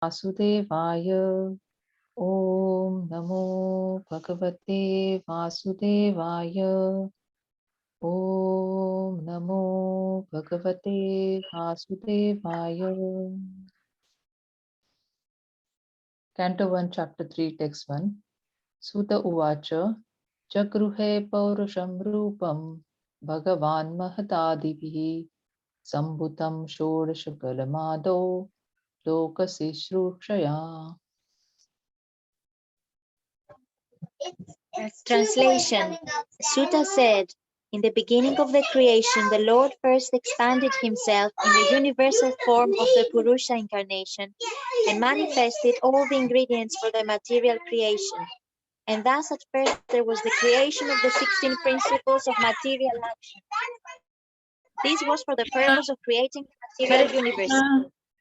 Vasudevaya. Om Namo Bhagavate Vasudevaya. Om Namo Bhagavate Vasudevaya. Canto 1, Chapter 3, Text 1. Suta Uvacha Chakruhe Paurusham Rupam Bhagavan Mahatadivihi Sambhutam Shodashakalamado Lokasishrukshaya. Translation. Sutta said, in the beginning of the creation, the Lord first expanded himself in the universal form of the Purusha incarnation and manifested all the ingredients for the material creation. And thus at first there was the creation of the 16 principles of material action. This was for the purpose of creating the material universe.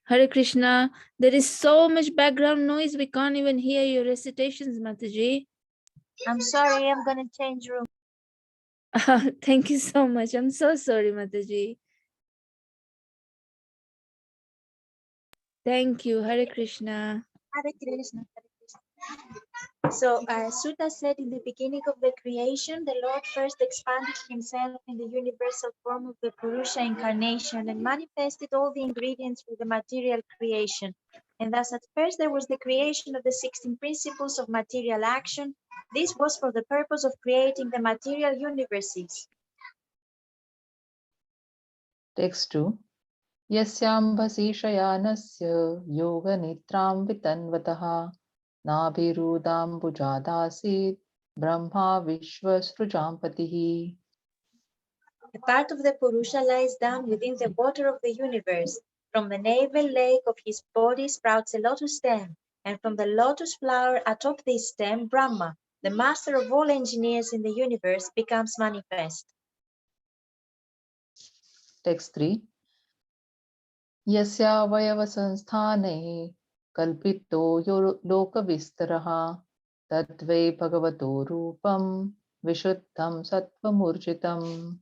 Hare Krishna, there is so much background noise, we can't even hear your recitations, Mataji. I'm sorry, I'm going to change room. Thank you so much. I'm so sorry, Mataji. Thank you. Hare Krishna. Hare Krishna. So Sutta said, in the beginning of the creation, the Lord first expanded himself in the universal form of the Purusha incarnation and manifested all the ingredients for the material creation. And thus at first there was the creation of the 16 principles of material action. This was for the purpose of creating the material universes. Text 2. Yasyambhasi shayanasya yoga nitram vitanvataha nabhirudam bujadasit brahma vishvasrujampatihi. A part of the Purusha lies down within the water of the universe. From the navel lake of his body sprouts a lotus stem, and from the lotus flower atop this stem, Brahma, the master of all engineers in the universe, becomes manifest. Text 3. Yasya vayava sansthanehi kalpito lokavistaraha tadve bhagavato rupam vishuddham sattvamurjitam.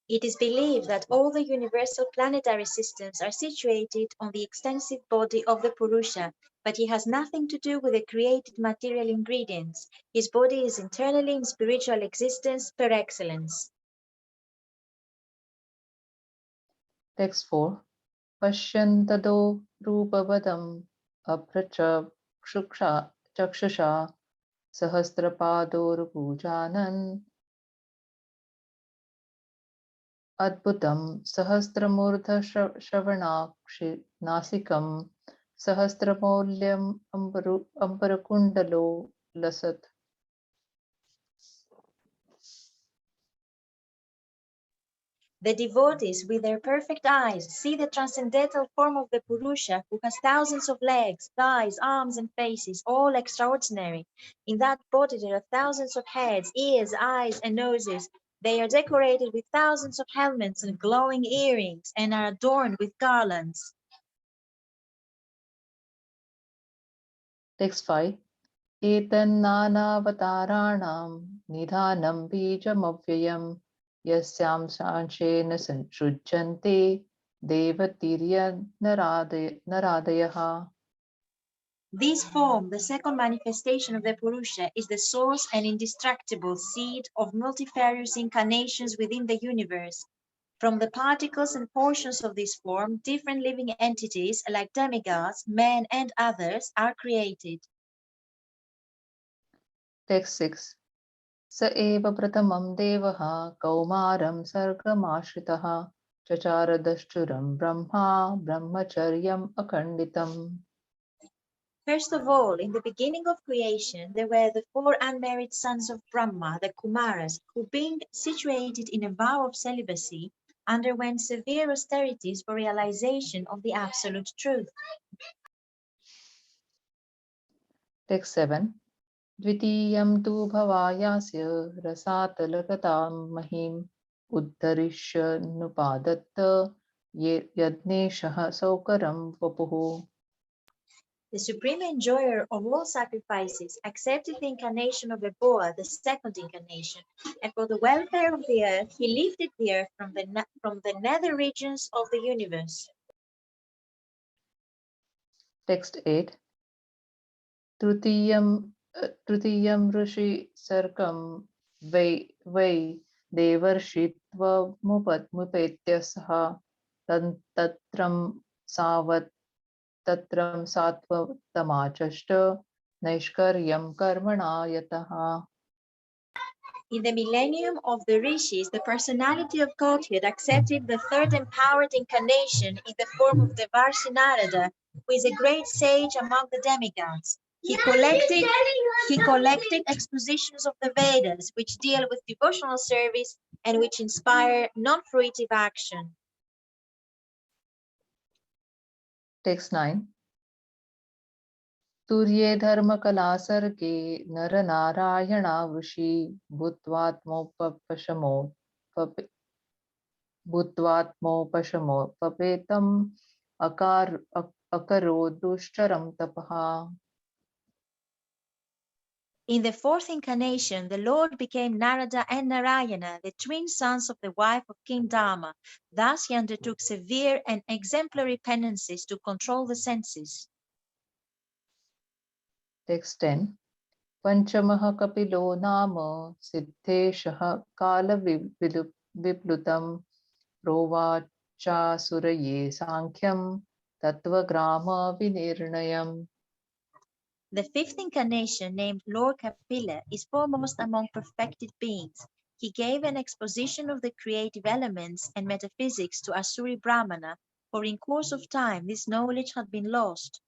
It is believed that all the universal planetary systems are situated on the extensive body of the Purusha, but he has nothing to do with the created material ingredients. His body is internally in spiritual existence per excellence. Text 4. Pashyantado rupavadam apracha chakshusha sahasrapador pujanan adbhutam sahasramurdha shravanakshi nasikam sahasramaulyam amparakundalo lasat. The devotees, with their perfect eyes, see the transcendental form of the Purusha, who has thousands of legs, thighs, arms, and faces, all extraordinary. In that body there are thousands of heads, ears, eyes, and noses. They are decorated with thousands of helmets and glowing earrings, and are adorned with garlands. Text 5. Etannanavataranam nidhanam bijamavyayam yasyam sanshena shrujjante devatirya naradayaha. This form, the second manifestation of the Purusha, is the source and indestructible seed of multifarious incarnations within the universe. From the particles and portions of this form, different living entities like demigods, men, and others are created. Text 6. Sa eva pratamam devaha kaumaram sargamashritah chacharadashchuram brahma brahmacharyam akhanditam. First of all, in the beginning of creation, there were the 4 unmarried sons of Brahma, the Kumaras, who, being situated in a vow of celibacy, underwent severe austerities for realization of the absolute truth. Text 7. Dvitiyam tu bhavayasya rasatalagatam mahim uddharishya nupadatta yadneshah saukaram vapuhu. The supreme enjoyer of all sacrifices accepted the incarnation of a boa, the second incarnation, and for the welfare of the earth, he lifted the earth from the nether regions of the universe. Text 8. Trutiyam Rishi Sarkam Vai Devarshitva Saha Tatram Savat Tatram Satva Tamachashta Naishkaryam Karmana Yataha. In the millennium of the Rishis, the personality of Godhead accepted the third empowered incarnation in the form of Devarshi Narada, who is a great sage among the demigods. He collected expositions of the Vedas, which deal with devotional service and which inspire non-fruitive action. Text 9. Turye dharma kala sarge nara narayana vrushi bhutvatmo pashamo papetam akaro dushcharam tapaha. In the fourth incarnation, the Lord became Narada and Narayana, the twin sons of the wife of King Dharma. Thus he undertook severe and exemplary penances to control the senses. Text 10. Panchamaha kapilo nama siddheshaha kala viplutam provacha suraye sankhyam tattvagrama vinirnayam. The fifth incarnation, named Lord Kapila, is foremost among perfected beings. He gave an exposition of the creative elements and metaphysics to Asuri Brahmana, for in course of time this knowledge had been lost.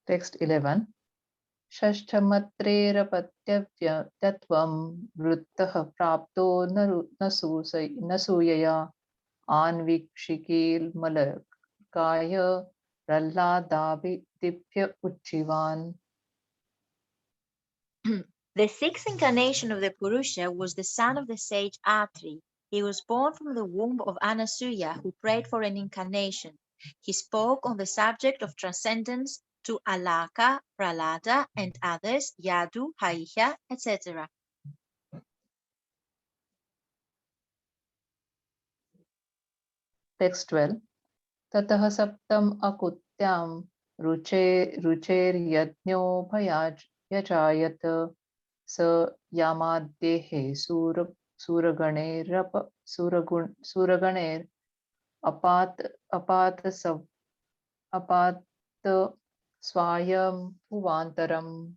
Text 11. Shashtamatreerapatyatvam vruttah prapto nasuyaya anvikshikil malakaya pralladabhidibhya uchivan. The sixth incarnation of the Purusha was the son of the sage Atri. He was born from the womb of Anasuya, who prayed for an incarnation. He spoke on the subject of transcendence to Alaka, Pralada, and others, Yadu, Haihya, etc. Text 12. Tatah saptam akutyam rucher yajayat sa yamaddehe suraganer apat swayam bhuvantaram.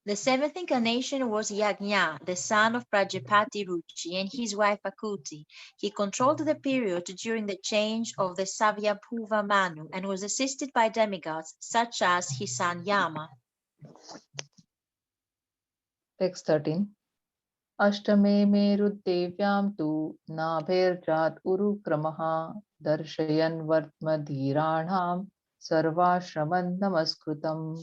The seventh incarnation was Yajna, the son of Prajapati Ruchi, and his wife Akuti. He controlled the period during the change of the Savyabhuva Manu and was assisted by demigods such as his son Yama. Text 13. Ashtame merudevyam tu nabherjat urukramaha darshayan vartmadhiranam sarvashraman namaskrutam.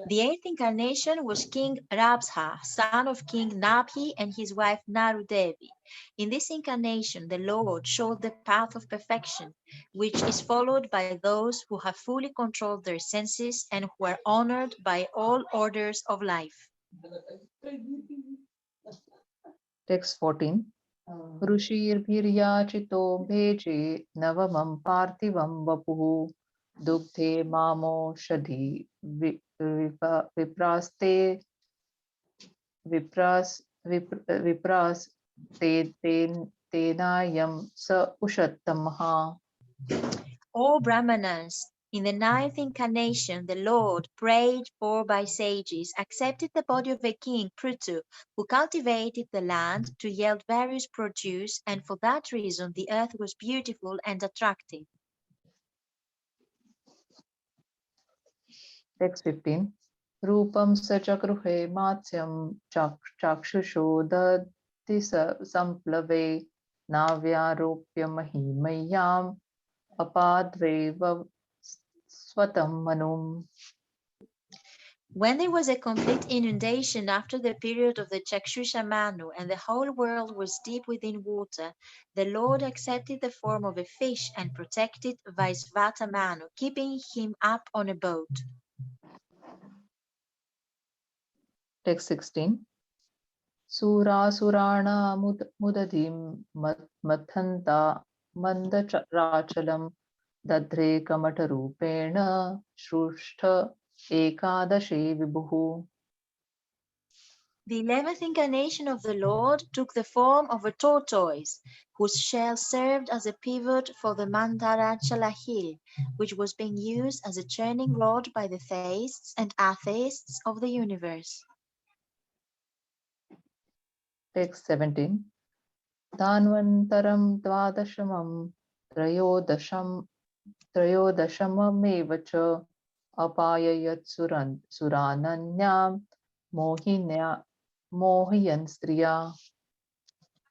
The eighth incarnation was King Rabsha, son of King Nabhi and his wife Narudevi. In this incarnation, the Lord showed the path of perfection, which is followed by those who have fully controlled their senses and who are honored by all orders of life. Text 14. Rushirbhiryachito bheje navamam parthivam vapuhu dugdhe mamo shadhi vipraste vipras tenayam sa ushattamaha. O Brahmanas, in the ninth incarnation, the Lord, prayed for by sages, accepted the body of a king, Prithu, who cultivated the land to yield various produce, and for that reason the earth was beautiful and attractive. Text 15. Rupam sachakruhe matsyam chakshusho dati samplave navyaropya mahimayam apadveva swatam manum. When there was a complete inundation after the period of the Chakshusha Manu and the whole world was deep within water, the Lord accepted the form of a fish and protected Vaisvata Manu, keeping him up on a boat. Text 16. Sura surana mudadim mathanta मन्दराचलं दध्रे कमठरूपेण श्रुष्ठ एकादशे विभुः. The 11th incarnation of the Lord took the form of a tortoise, whose shell served as a pivot for the Mandarachala hill, which was being used as a churning rod by the theists and atheists of the universe. Text 17. Dhanvantaram dvadashamam त्रयोदशममेव च अपययत् सुरानन्यां मोहयन् स्त्रिया.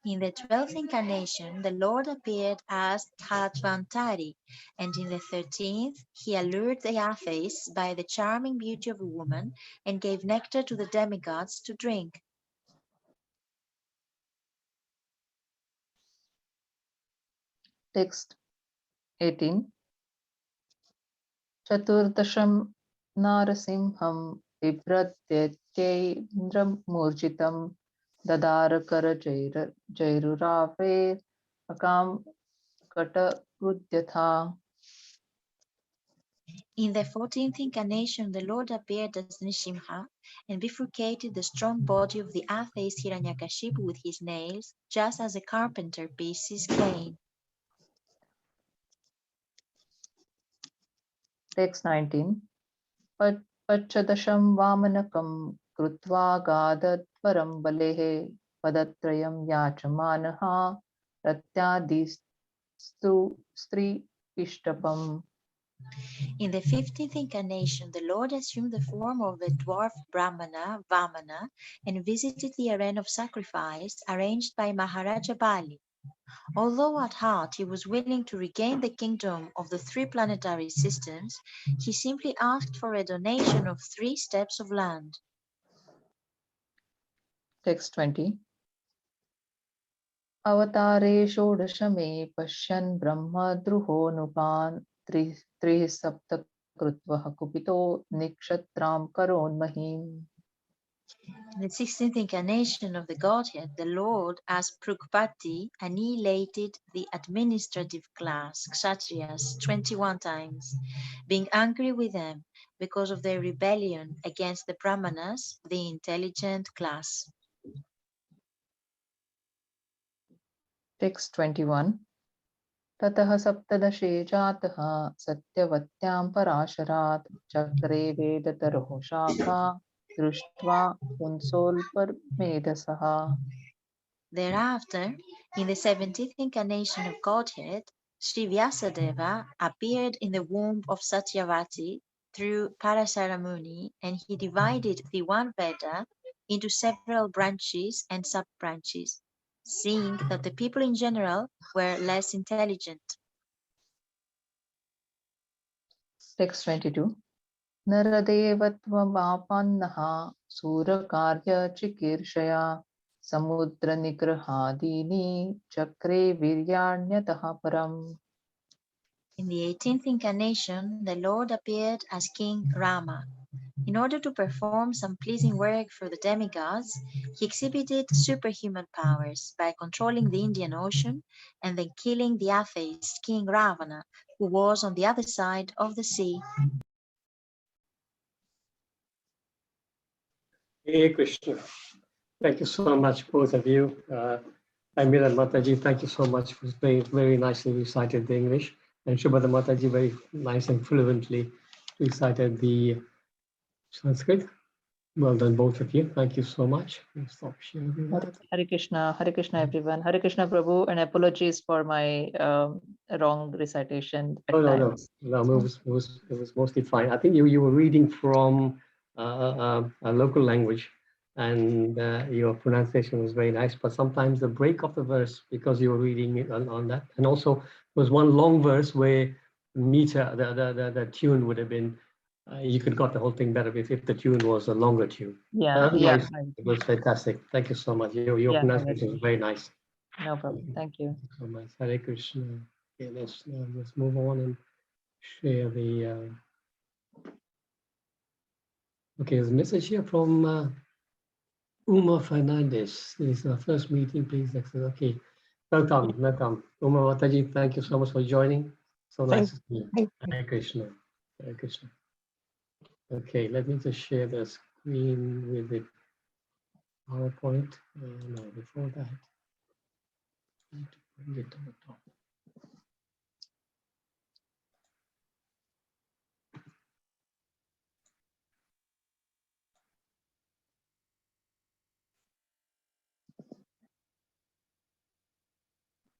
In the 12th incarnation, the Lord appeared as Dhatwantari, and in the 13th, he allured the atheists by the charming beauty of a woman and gave nectar to the demigods to drink. Text 18. Chaturdasham Narasimham Bibhratyaiन्द्रमूर्जितं ददार जैरुरावे akam कटकृद्यथा. In the 14th incarnation, the Lord appeared as Nrsimha and bifurcated the strong body of the atheist Hiranyakashipu with his nails, just as a carpenter pieces clay. Text 19. Pachadasham Vamanakam Krutva Gadatvaram Balehe Padatrayam Yachamanaha Ratyadistu Stri Ishtapam. In the 15th incarnation, the Lord assumed the form of a dwarf Brahmana, Vamana, and visited the arena of sacrifice arranged by Maharaja Bali. Although at heart he was willing to regain the kingdom of the 3 planetary systems, he simply asked for a donation of 3 steps of land. Text 20. Avatare Shodashame Pashyan Brahma Druho Nupan Tri Sapta Krutva Kupito Nikshatram Karon Mahim. In the 16th incarnation of the Godhead, the Lord, as Prukpati, annihilated the administrative class, Kshatriyas, 21 times, being angry with them because of their rebellion against the Brahmanas, the intelligent class. Text 21. Tataha Saptadashe Jataha Satyavatyam Parasharat Chakre Vedataroho Shakha Drushtva Punsolpar Medasaha. Thereafter, in the 17th incarnation of Godhead, Sri Vyasadeva appeared in the womb of Satyavati through Parasaramuni, and he divided the one Veda into several branches and sub-branches, seeing that the people in general were less intelligent. Text 22. Naradevatvapannaha Surakarya Chikirshaya Samudra Nigrahadini Chakre Viryanyataha Param. In the 18th incarnation, the Lord appeared as King Rama. In order to perform some pleasing work for the demigods, he exhibited superhuman powers by controlling the Indian Ocean and then killing the atheist King Ravana, who was on the other side of the sea. Hey Krishna, thank you so much, both of you. Amir and Mataji, thank you so much for very nicely recited the English. And Shubhada Mataji very nice and fluently recited the Sanskrit. Well done, both of you. Thank you so much. I'll stop sharing that. Hare Krishna everyone. Hare Krishna Prabhu, and apologies for my wrong recitation at times. No, it was mostly fine. I think you were reading from a local language, and your pronunciation was very nice. But sometimes the break of the verse, because you were reading it on that, and also there was one long verse where meter, the tune would have been. You could got the whole thing better if the tune was a longer tune. Yeah, Otherwise, it was fantastic. Thank you so much. Your pronunciation was very nice. No problem. Thank you. So much. Hare Krishna. Okay, let's move on and share the. Okay, there's a message here from Uma Fernandez. This is our first meeting. Please, okay. Welcome, welcome. Uma Mataji, thank you so much for joining. So nice to see you. Hare Krishna. Hare Krishna. Okay, let me just share the screen with the PowerPoint. No, before that, I need to bring it to the top.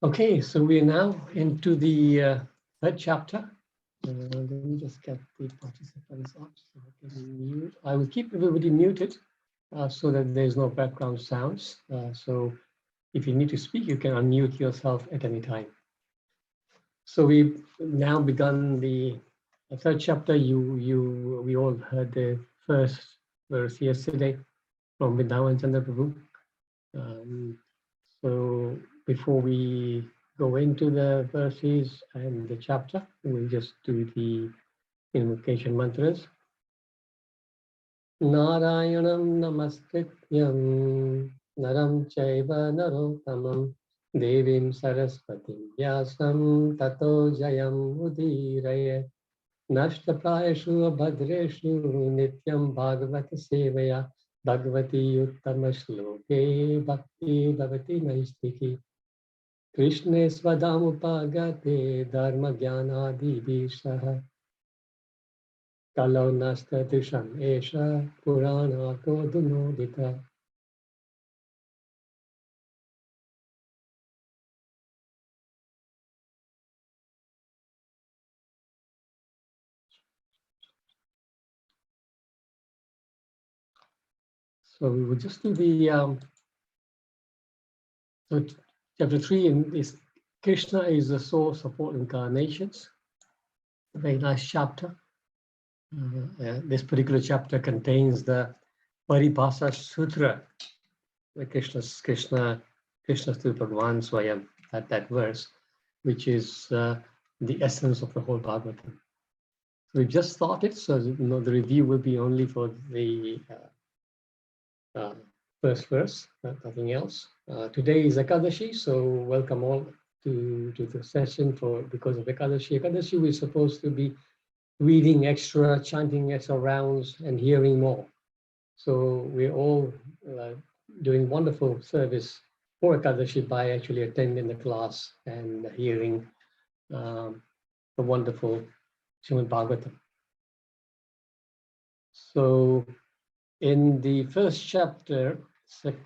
Okay, so we are now into the third chapter. Let me just get the participants up so I can mute. I will keep everybody muted so that there's no background sounds. So if you need to speak, you can unmute yourself at any time. So we've now begun the third chapter. We all heard the first verse yesterday from Vrindavan Chandra Prabhu. So before we go into the verses and the chapter, we'll just do the invocation mantras. Narayanam namaskrityam naram chaiva narottamam devim saraswatim vyasam tato jayam udirayet nashtaprayashu abhadreshu nityam bhagavata sevaya bhagavati uttama shloke bhakti bhavati naistiki Krishne svadamupagate dharma jnana dibishaha Kalau nasta disham esha purana kodunodita. So we will just do the so chapter 3 is Krishna is the source of all incarnations. A very nice chapter. This particular chapter contains the Paribhasa Sutra, where Krishna to Bhagavan Swayam, that verse, which is the essence of the whole Bhagavatam. So we just started, so the review will be only for the first verse, nothing else. Today is Ekadashi, so welcome all to the session because of Ekadashi. Ekadashi, we're supposed to be reading extra, chanting extra rounds, and hearing more. So we're all doing wonderful service for Ekadashi by actually attending the class and hearing the wonderful Srimad Bhagavatam. So in the first chapter, first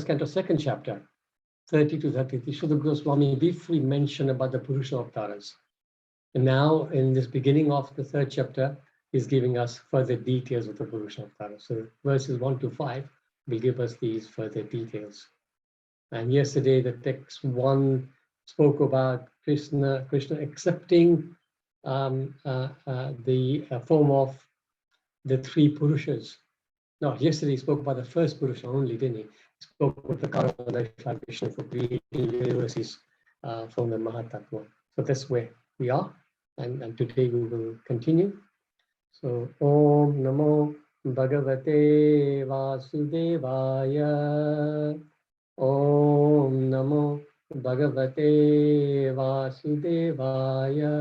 canto, second chapter, 30 to 33, Shuddha Goswami briefly mentioned about the Purusha Avtaras. And now in this beginning of the third chapter, he's giving us further details of the Purusha Avtaras. So verses 1 to 5 will give us these further details. And yesterday, the text 1 spoke about Krishna accepting the form of the three Purushas. No, yesterday he spoke about the first Purusha only, didn't he? He spoke about the Karanada Krishna for creating universes from the Mahatattva. So that's where we are. And today we will continue. So, Om Namo Bhagavate Vasudevaya. Om Namo Bhagavate Vasudevaya.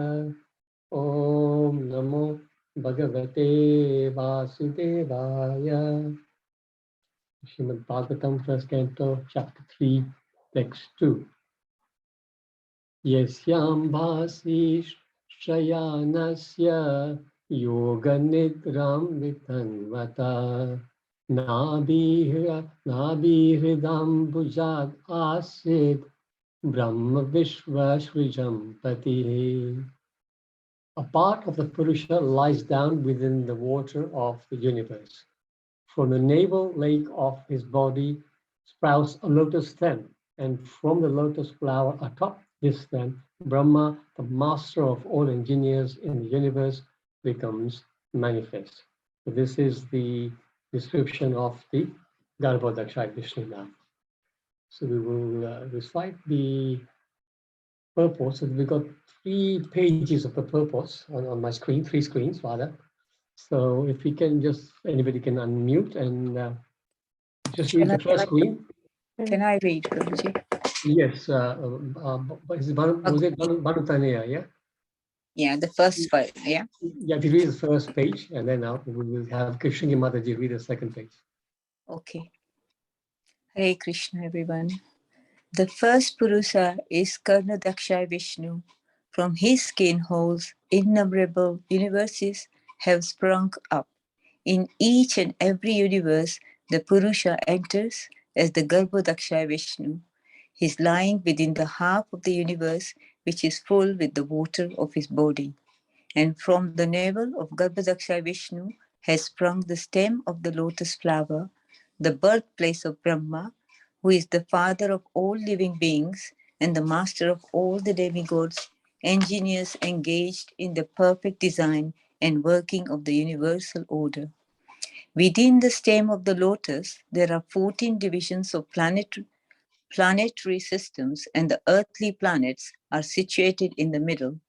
Om Namo Bhagavate Vasudevaya. Srimad Bhagavatam, first canto, chapter 3, text 2. Yasyam bhasi shayanasya yoga nidram vitanvata nabhihridam bhujad asid brahma vishva srijam pati. A part of the Purusha lies down within the water of the universe. From the navel lake of his body sprouts a lotus stem, and from the lotus flower atop this stem, Brahma, the master of all engineers in the universe, becomes manifest. So this is the description of the Garbhodakshaya Vishnu now. So we will recite the purpose. So we've got 3 pages of the purpose on my screen, 3 screens rather. So if we can just, anybody can unmute and just read the first screen. Can I read, Prabhuji? Yes. Is it Banutania, yeah? Yeah, the first part. Yeah. Yeah, if you read the first page, and then we will have Krishna Mataji read the second page. Okay. Hare Krishna, everyone. The first Purusa is Karnadaksha Vishnu. From his skin holes, innumerable universes have sprung up. In each and every universe, the Purusha enters as the Garbhodaksha Vishnu. He is lying within the half of the universe, which is full with the water of his body. And from the navel of Garbhodaksha Vishnu has sprung the stem of the lotus flower, the birthplace of Brahma, who is the father of all living beings and the master of all the demigods, engineers engaged in the perfect design and working of the universal order. Within the stem of the lotus, there are 14 divisions of planetary systems, and the earthly planets are situated in the middle.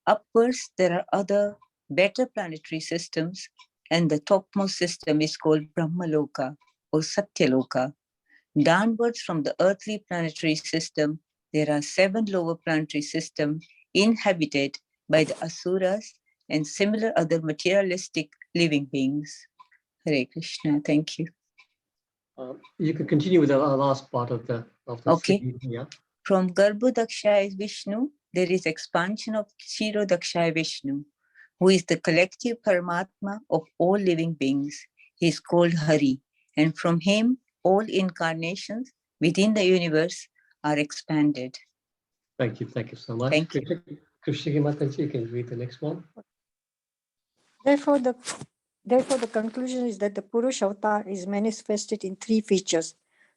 Upwards, there are other better planetary systems, and the topmost system is called Brahmaloka or Satyaloka. Downwards from the earthly planetary system, there are 7 lower planetary systems inhabited by the Asuras and similar other materialistic living beings. Hare Krishna, thank you. You can continue with the last part of the Okay. scene, yeah. From Garbhodaksha Vishnu, there is expansion of Kshirodaksha Vishnu, who is the collective Paramatma of all living beings. He is called Hari, and from him all incarnations within the universe are expanded. Thank you so much. Thank you. Krishna Mataji, you can read the next one. Therefore, the conclusion is that the Purusha avatar is manifested in 3 features.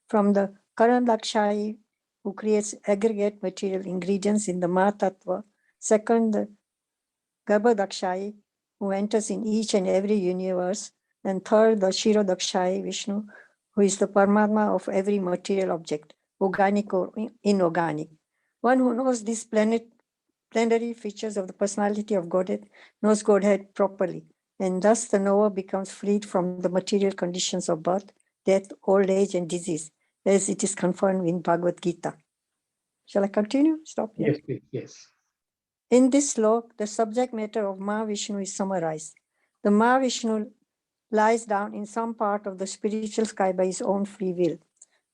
From the Karandakshayi, who creates aggregate material ingredients in the Mahatattva. Second, the Garbhodakshayi, who enters in each and every universe. And third, the Kshirodakshayi Vishnu, who is the Paramatma of every material object, organic or inorganic. One who knows these plenary features of the personality of Godhead knows Godhead properly, and thus the knower becomes freed from the material conditions of birth, death, old age, and disease, as it is confirmed in Bhagavad Gita. Shall I continue? Stop here. Yes, please. Yes. In this slok, the subject matter of Mahavishnu is summarized. The Mahavishnu lies down in some part of the spiritual sky by his own free will.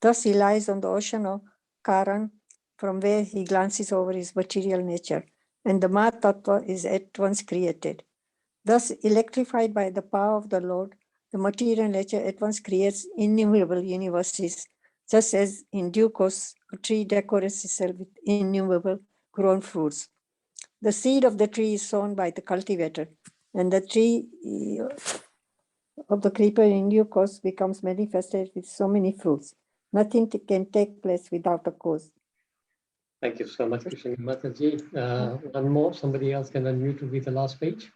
Thus he lies on the ocean of Karan, from where he glances over his material nature, and the Mahatattva is at once created. Thus, electrified by the power of the Lord, the material nature at once creates innumerable universes, just as in due course a tree decorates itself with innumerable grown fruits. The seed of the tree is sown by the cultivator, and the tree of the creeper in due course becomes manifested with so many fruits. Nothing can take place without a cause. Thank you so much, Krishna Mataji. One more, somebody else can unmute to read the last page.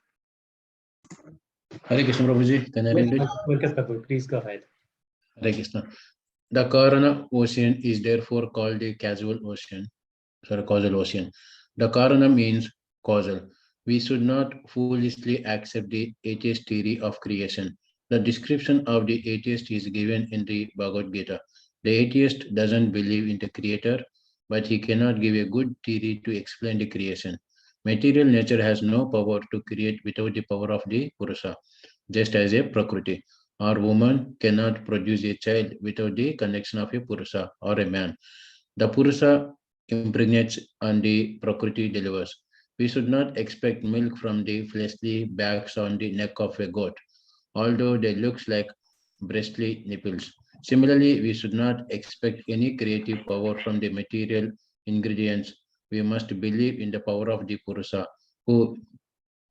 Hare Krishna Prabhuji, can I read it? Welcome, Prabhu. Please go ahead. Hare Krishna. The Karana ocean is therefore called the causal ocean. The Karana means causal. We should not foolishly accept the atheist theory of creation. The description of the atheist is given in the Bhagavad Gita. The atheist doesn't believe in the creator, but he cannot give a good theory to explain the creation. Material nature has no power to create without the power of the Purusa, just as a Prakriti or woman cannot produce a child without the connection of a Purusa or a man. The Purusa impregnates and the Prakriti delivers. We should not expect milk from the fleshly bags on the neck of a goat, although they look like breastly nipples. Similarly, we should not expect any creative power from the material ingredients. We must believe in the power of the Purusa, who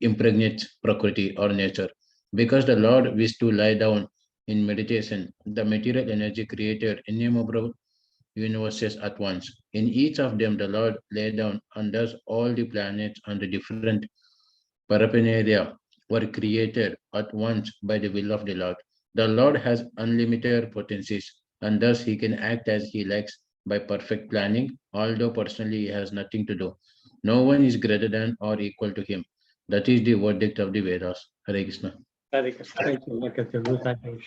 impregnates Prakriti or nature. Because the Lord wished to lie down in meditation, the material energy created innumerable universes at once. In each of them, the Lord lay down, and thus all the planets and the different paraphernalia were created at once by the will of the Lord. The Lord has unlimited potencies, and thus he can act as he likes by perfect planning, although personally he has nothing to do. No one is greater than or equal to him. That is the verdict of the Vedas. Hare Krishna. Hare Krishna. Thank you. Thank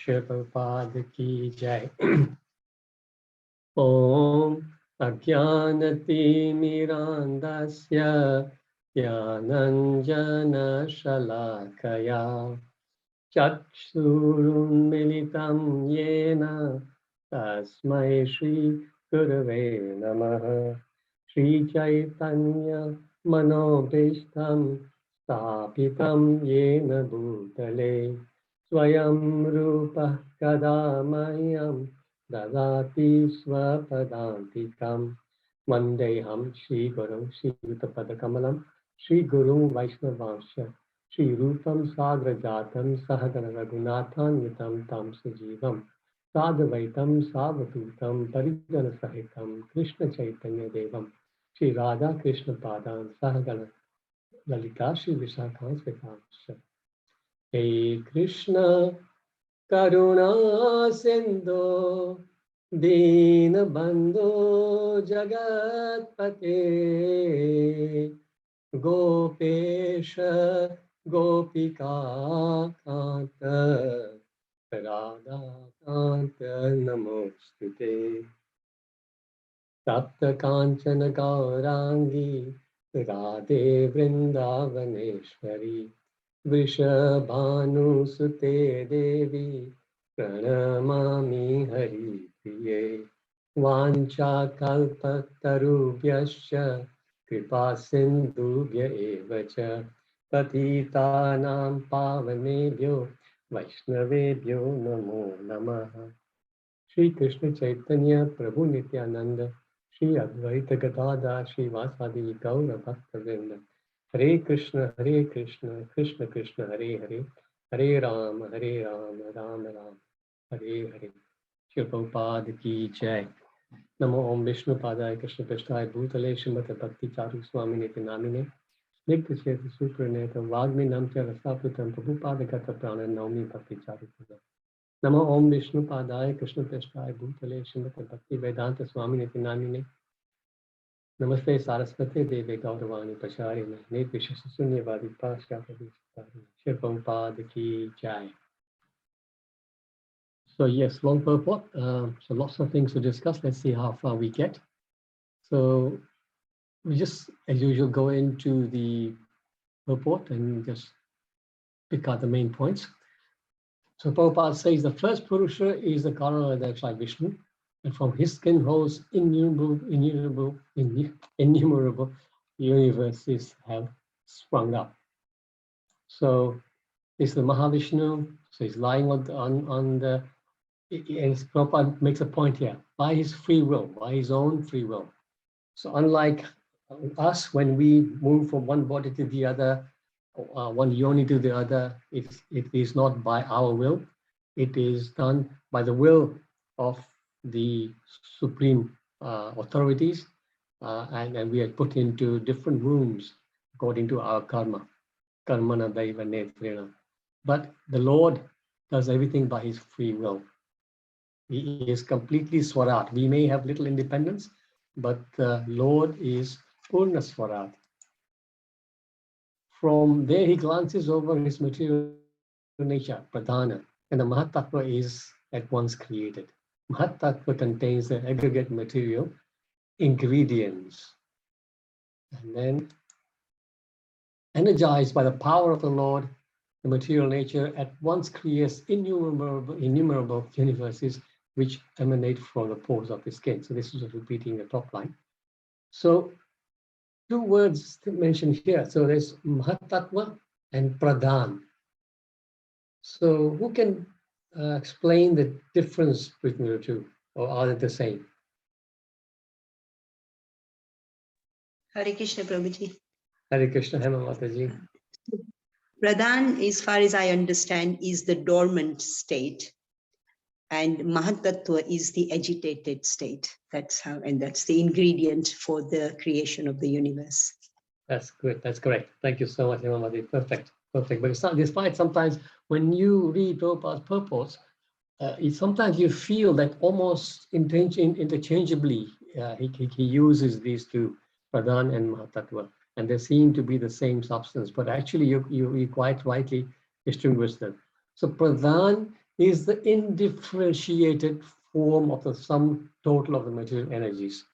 you, Prabhupada ki jai. Om Ajnanatimirandasya Jnananjana Shalakaya Chakshurunmilitam Yena Tasmai Shri Gurave Namaha Shri Chaitanya Manobishtam Stapitam Yena Bhutale Swayam Rupa Kadamayam Dadati Swapadantikam Vandeham Shri Guru Shri Yuttapadakamalam Shri Guru Vaishnavasya Shri Rupam Sagrajatam Sahagana Raghunathan Vitam Tam Sajivam Sadavaitam Savadutam Parijana Sahitam Krishna Chaitanya Devam Shri Radha Krishna Padan Sahagana Lalita Shri Vishakhan Svetamsha Hey Krishna Karuna Sindhu Dina Bandhu Jagatpate Gopesha Gopika Kanta Radha Kanta Namostute Sapta Kanchana Gaurangi Radhe Vrindavaneshwari Vrishabhanu Sute Devi Pranamami Hari Priye Vancha Kalpatarubhyascha Kripa Sindhubhya Evacha Patitanam Pavanebhyo Vaishnavebhyo Namo Namaha Shri Krishna Chaitanya Prabhu Nityananda Shri Advaita Gadadhar Shri Vasadi Gaura Bhakta-vrinda Hare Krishna Krishna Krishna Hare Hare Hare Rama Rama Rama Hare Hare Shri Prabhupada Ki Jai Namo Om Vishnu Padaya Krishna Prasthaya Bhutale Srimate Bhakti Charu Swami Niti Namine Snigdha Cheta Supraneta Vagmi Namcha Rasaputam Prabhupada Gata Prana Naumi Bhakti Charu Namo Om Vishnu Padaya Krishna Prasthaya Bhutale Srimate Bhakti Vedanta Swami Niti Namine Namaste Saraswati Devi Gauravani Pacharine Nit Vishesha Sunyavadi Paschatari Shri Prabhupada Ki Jai. So yes, long purport. So lots of things to discuss. Let's see how far we get. So we just, as usual, go into the purport and just pick out the main points. So Prabhupada says the first Purusha is the Karunadaksha Vishnu, and from his skin holes innumerable universes have sprung up. So it's the Mahavishnu. So he's lying on the. And Prabhupada makes a point here, by his free will, by his own free will. So unlike us, when we move from one body to the other, one yoni to the other, it is not by our will. It is done by the will of the supreme authorities, and we are put into different rooms according to our karma. Karmana daiva netrena. But the Lord does everything by his free will. He is completely Swarat. We may have little independence, but the Lord is Purna Swarat. From there, he glances over his material nature, Pradhana, and the Mahatattva is at once created. Mahatattva contains the aggregate material ingredients. And then, energized by the power of the Lord, the material nature at once creates innumerable universes which emanate from the pores of the skin. So this is repeating the top line. So two words mentioned here. So there's Mahatattva and Pradhan. So who can explain the difference between the two, or are they the same? Hare Krishna Prabhuji. Hare Krishna, Hema Mataji. Pradhan, as far as I understand, is the dormant state. And Mahatattva is the agitated state. That's how, and that's the ingredient for the creation of the universe. That's good. That's correct. Thank you so much, Hemamati. Perfect. Perfect. But it's not, despite sometimes when you read Prabhupada's purports, sometimes you feel that almost interchangeably he uses these two, Pradhan and Mahatattva, and they seem to be the same substance. But actually, you quite rightly distinguish them. So Pradhan is the indifferentiated form of the sum total of the material energies.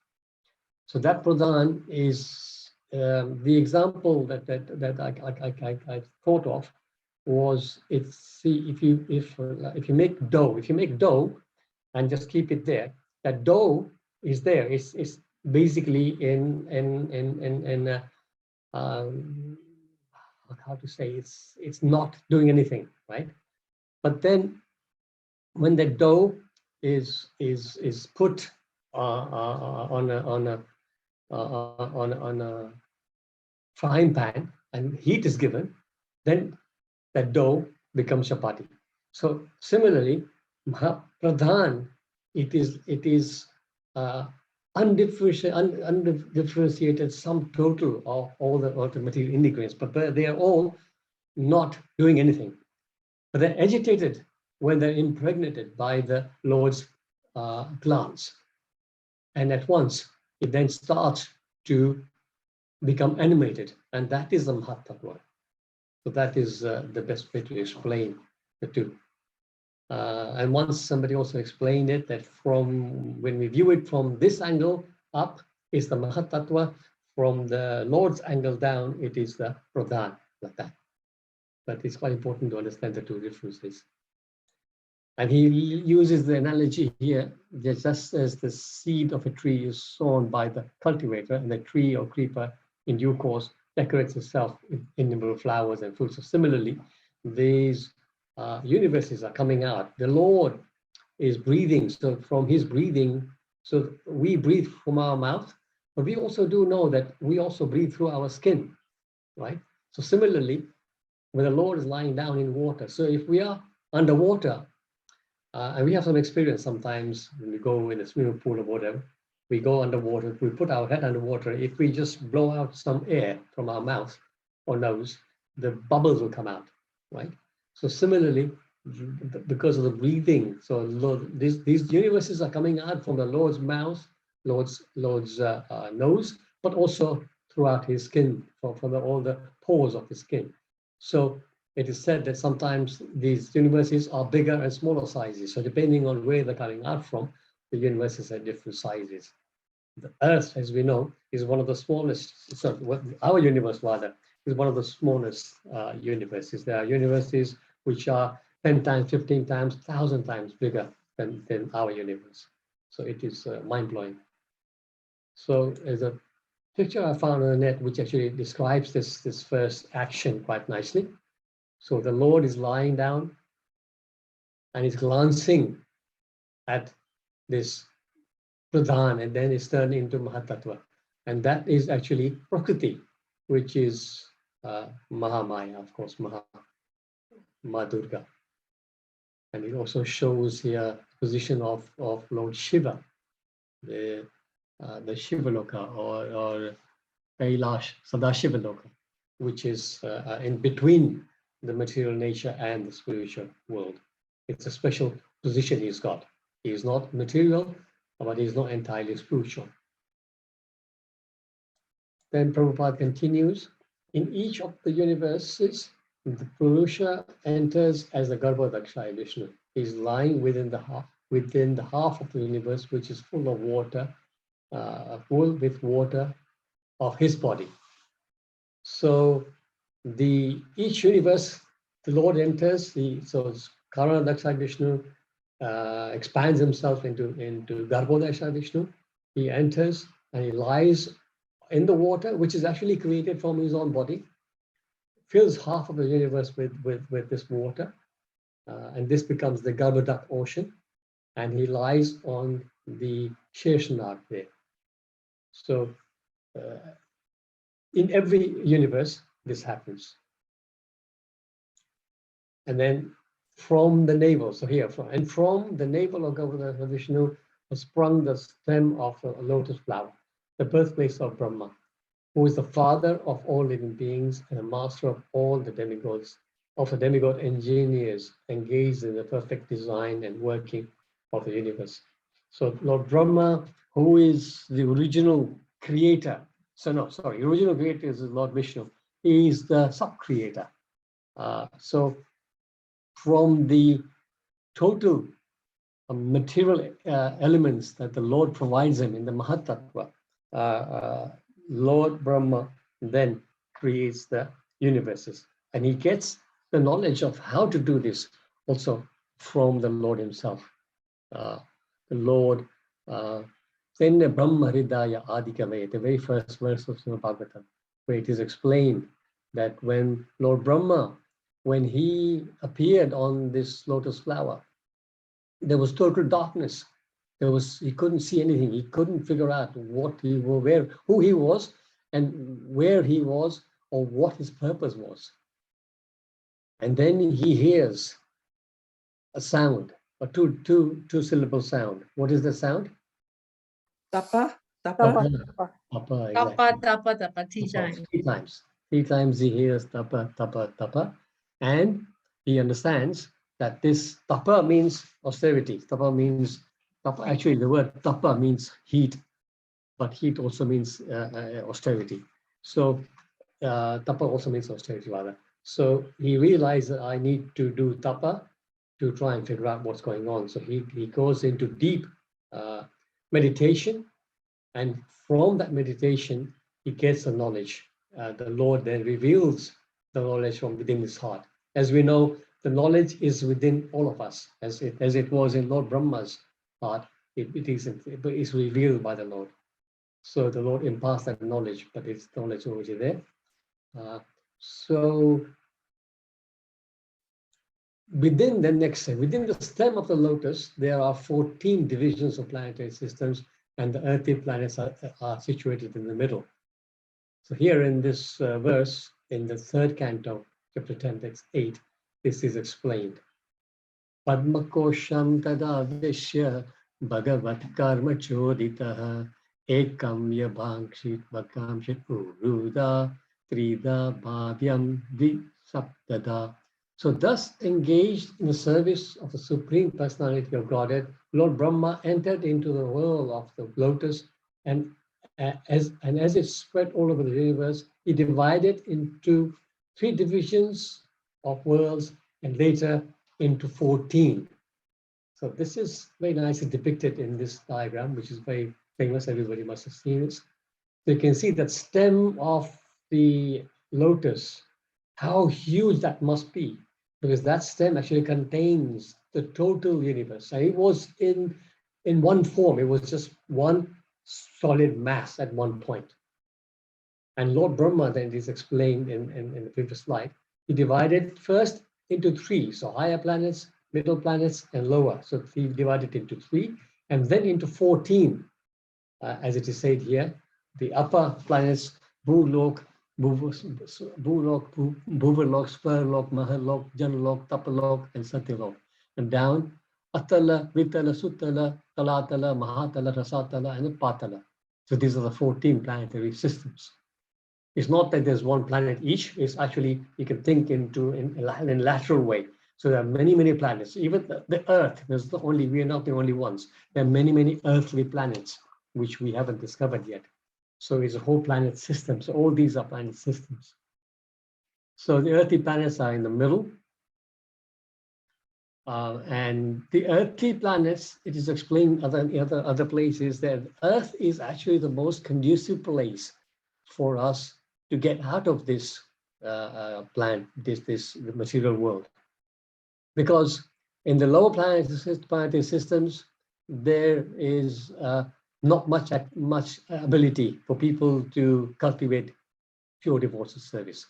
So that pradhan is the example that I thought of was, if you make dough and just keep it there, that dough is there. It's basically how to say, it's not doing anything, right? But then when the dough is put on a frying pan and heat is given, then that dough becomes chapati. So similarly, Pradhan, it is undifferentiated sum total of all the material ingredients, but they are all not doing anything. But they're agitated when they're impregnated by the Lord's glance. And at once, it then starts to become animated. And that is the Mahatattva. So that is the best way to explain the two. And once somebody also explained it, that from when we view it from this angle up is the Mahatattva, from the Lord's angle down, it is the Pradhan, like that. But it's quite important to understand the two differences. And he uses the analogy here, just as the seed of a tree is sown by the cultivator, and the tree or creeper in due course decorates itself with innumerable flowers and fruits. So similarly, these universes are coming out. The Lord is breathing. So from his breathing, so we breathe from our mouth, but we also do know that we also breathe through our skin, right? So similarly, when the Lord is lying down in water, so if we are underwater, and we have some experience sometimes when we go in a swimming pool or whatever, we go underwater, we put our head underwater. If we just blow out some air from our mouth or nose, the bubbles will come out, right? So similarly, because of the breathing, so these universes are coming out from the Lord's mouth, Lord's nose, but also throughout his skin, from all the pores of his skin. So it is said that sometimes these universes are bigger and smaller sizes. So depending on where they're coming out from, the universes are different sizes. The Earth, as we know, is one of the smallest, so our universe rather, is one of the smallest universes. There are universes which are 10 times, 15 times, 1,000 times bigger than our universe. So it is mind-blowing. So there's a picture I found on the net which actually describes this first action quite nicely. So the Lord is lying down and he's glancing at this Pradhan, and then it's turned into Mahatattva. And that is actually Prakriti, which is Mahamaya, of course, Ma Durga. And it also shows here position of Lord Shiva, the Shiva Loka or Kailash, Sadashiva Loka, which is in between the material nature and the spiritual world. It's a special position he's got. He is not material, but he is not entirely spiritual. Then Prabhupada continues, in each of the universes, the Purusha enters as the Garbhodakshaya Vishnu. He's lying within the half of the universe, which is full of water, full with water of his body. So each universe, the Lord enters, so Karanadakshaya Vishnu expands himself into Garbhodakshaya Vishnu. He enters and he lies in the water, which is actually created from his own body, fills half of the universe with this water, and this becomes the Garbhodak ocean, and he lies on the Sheshanag there. So in every universe, this happens. And then from the navel, so here, from the navel of Garbhodakshaya Vishnu has sprung the stem of a lotus flower, the birthplace of Brahma, who is the father of all living beings and the master of all the demigods, of the demigod engineers engaged in the perfect design and working of the universe. So Lord Brahma, who is the original creator, original creator is Lord Vishnu. He is the sub-creator. So from the total material elements that the Lord provides him in the Mahatattva, Lord Brahma then creates the universes, and he gets the knowledge of how to do this also from the Lord himself. The Lord, then the Brahma Hridaya Adikave, the very first verse of Srimad Bhagavatam, where it is explained that when Lord Brahma, when he appeared on this lotus flower, there was total darkness. He couldn't see anything. He couldn't figure out what he was, who he was, and where he was, or what his purpose was. And then he hears a sound, a two syllable sound. What is the sound? Tapa, Tapa, tapa, Tapa, tapa, exactly. tapa, 3 times. 3 times. 3 times he hears tapa, tapa, tapa, and he understands that this tapa means austerity. Tapa means, actually the word tapa means heat, but heat also means austerity. So tapa also means austerity rather. So he realized that I need to do tapa to try and figure out what's going on. So he goes into deep meditation, and from that meditation, he gets the knowledge. The Lord then reveals the knowledge from within his heart. As we know, the knowledge is within all of us, as it was in Lord Brahma's heart. It is revealed by the Lord. So the Lord imparts that knowledge, but it's knowledge already there. So within the stem of the lotus, there are 14 divisions of planetary systems, and the earthly planets are situated in the middle. So here in this verse, in the 3rd canto, chapter 10, text 8, this is explained. Padmakosham tada vishya bhagavat karma choditaha ekam yabhankshit vakamshit uruda trida bhavyam visaptada. So thus engaged in the service of the Supreme Personality of Godhead, Lord Brahma entered into the world of the lotus, and as it spread all over the universe, he divided into 3 divisions of worlds, and later into 14. So this is very nicely depicted in this diagram, which is very famous. Everybody must have seen this. So you can see that stem of the lotus, how huge that must be, because that stem actually contains the total universe. And it was in one form. It was just one solid mass at one point. And Lord Brahma, then, is explained in the previous slide. He divided first into 3, so higher planets, middle planets, and lower. So he divided into 3, and then into 14, as it is said here. The upper planets, Bhulok, Bhuvalok, Swarlok, Mahalok, Janalok, Tapalok, and Satyalok. And down, Atala, Vitala, Sutala, Talatala, Mahatala, Rasatala, and Patala. So these are the 14 planetary systems. It's not that there's one planet each. It's actually, you can think in a lateral way. So there are many, many planets. Even the Earth, we are not the only ones. There are many, many earthly planets, which we haven't discovered yet. So it's a whole planet system. So all these are planet systems. So the earthly planets are in the middle. And the earthly planets, it is explained in other places that Earth is actually the most conducive place for us to get out of this this material world. Because in the lower planetary systems, there is not much ability for people to cultivate pure devotional service.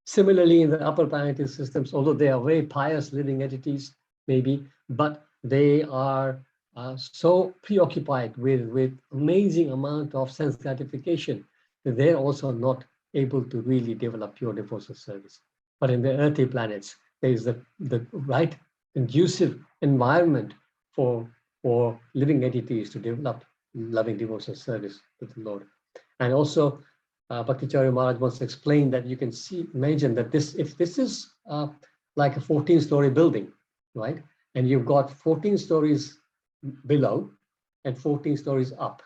Similarly, in the upper planetary systems, although they are very pious living entities, maybe, but they are so preoccupied with amazing amount of sense gratification that they're also not able to really develop pure devotional service. But in the earthly planets, there is the right conducive environment for living entities to develop loving devotional service to the Lord. And also, Bhaktacharya Maharaj once explained that you can imagine that if this is like a 14-story building, right? And you've got 14 stories below and 14 stories up.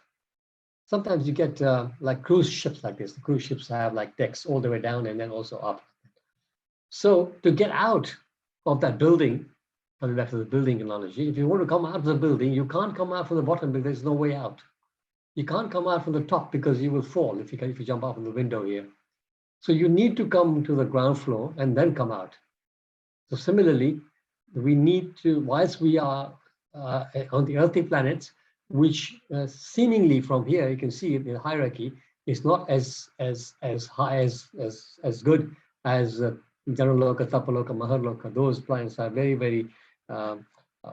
Sometimes you get like cruise ships like this. The cruise ships have like decks all the way down and then also up. So to get out of that building, coming back to the building analogy, if you want to come out of the building, you can't come out from the bottom because there's no way out. You can't come out from the top because you will fall if you jump out from the window here. So you need to come to the ground floor and then come out. So similarly, we need to, whilst we are on the earthly planets, which seemingly from here you can see the hierarchy is not as high as good as Janaloka, Tapaloka, Maharloka. Those planets are very, very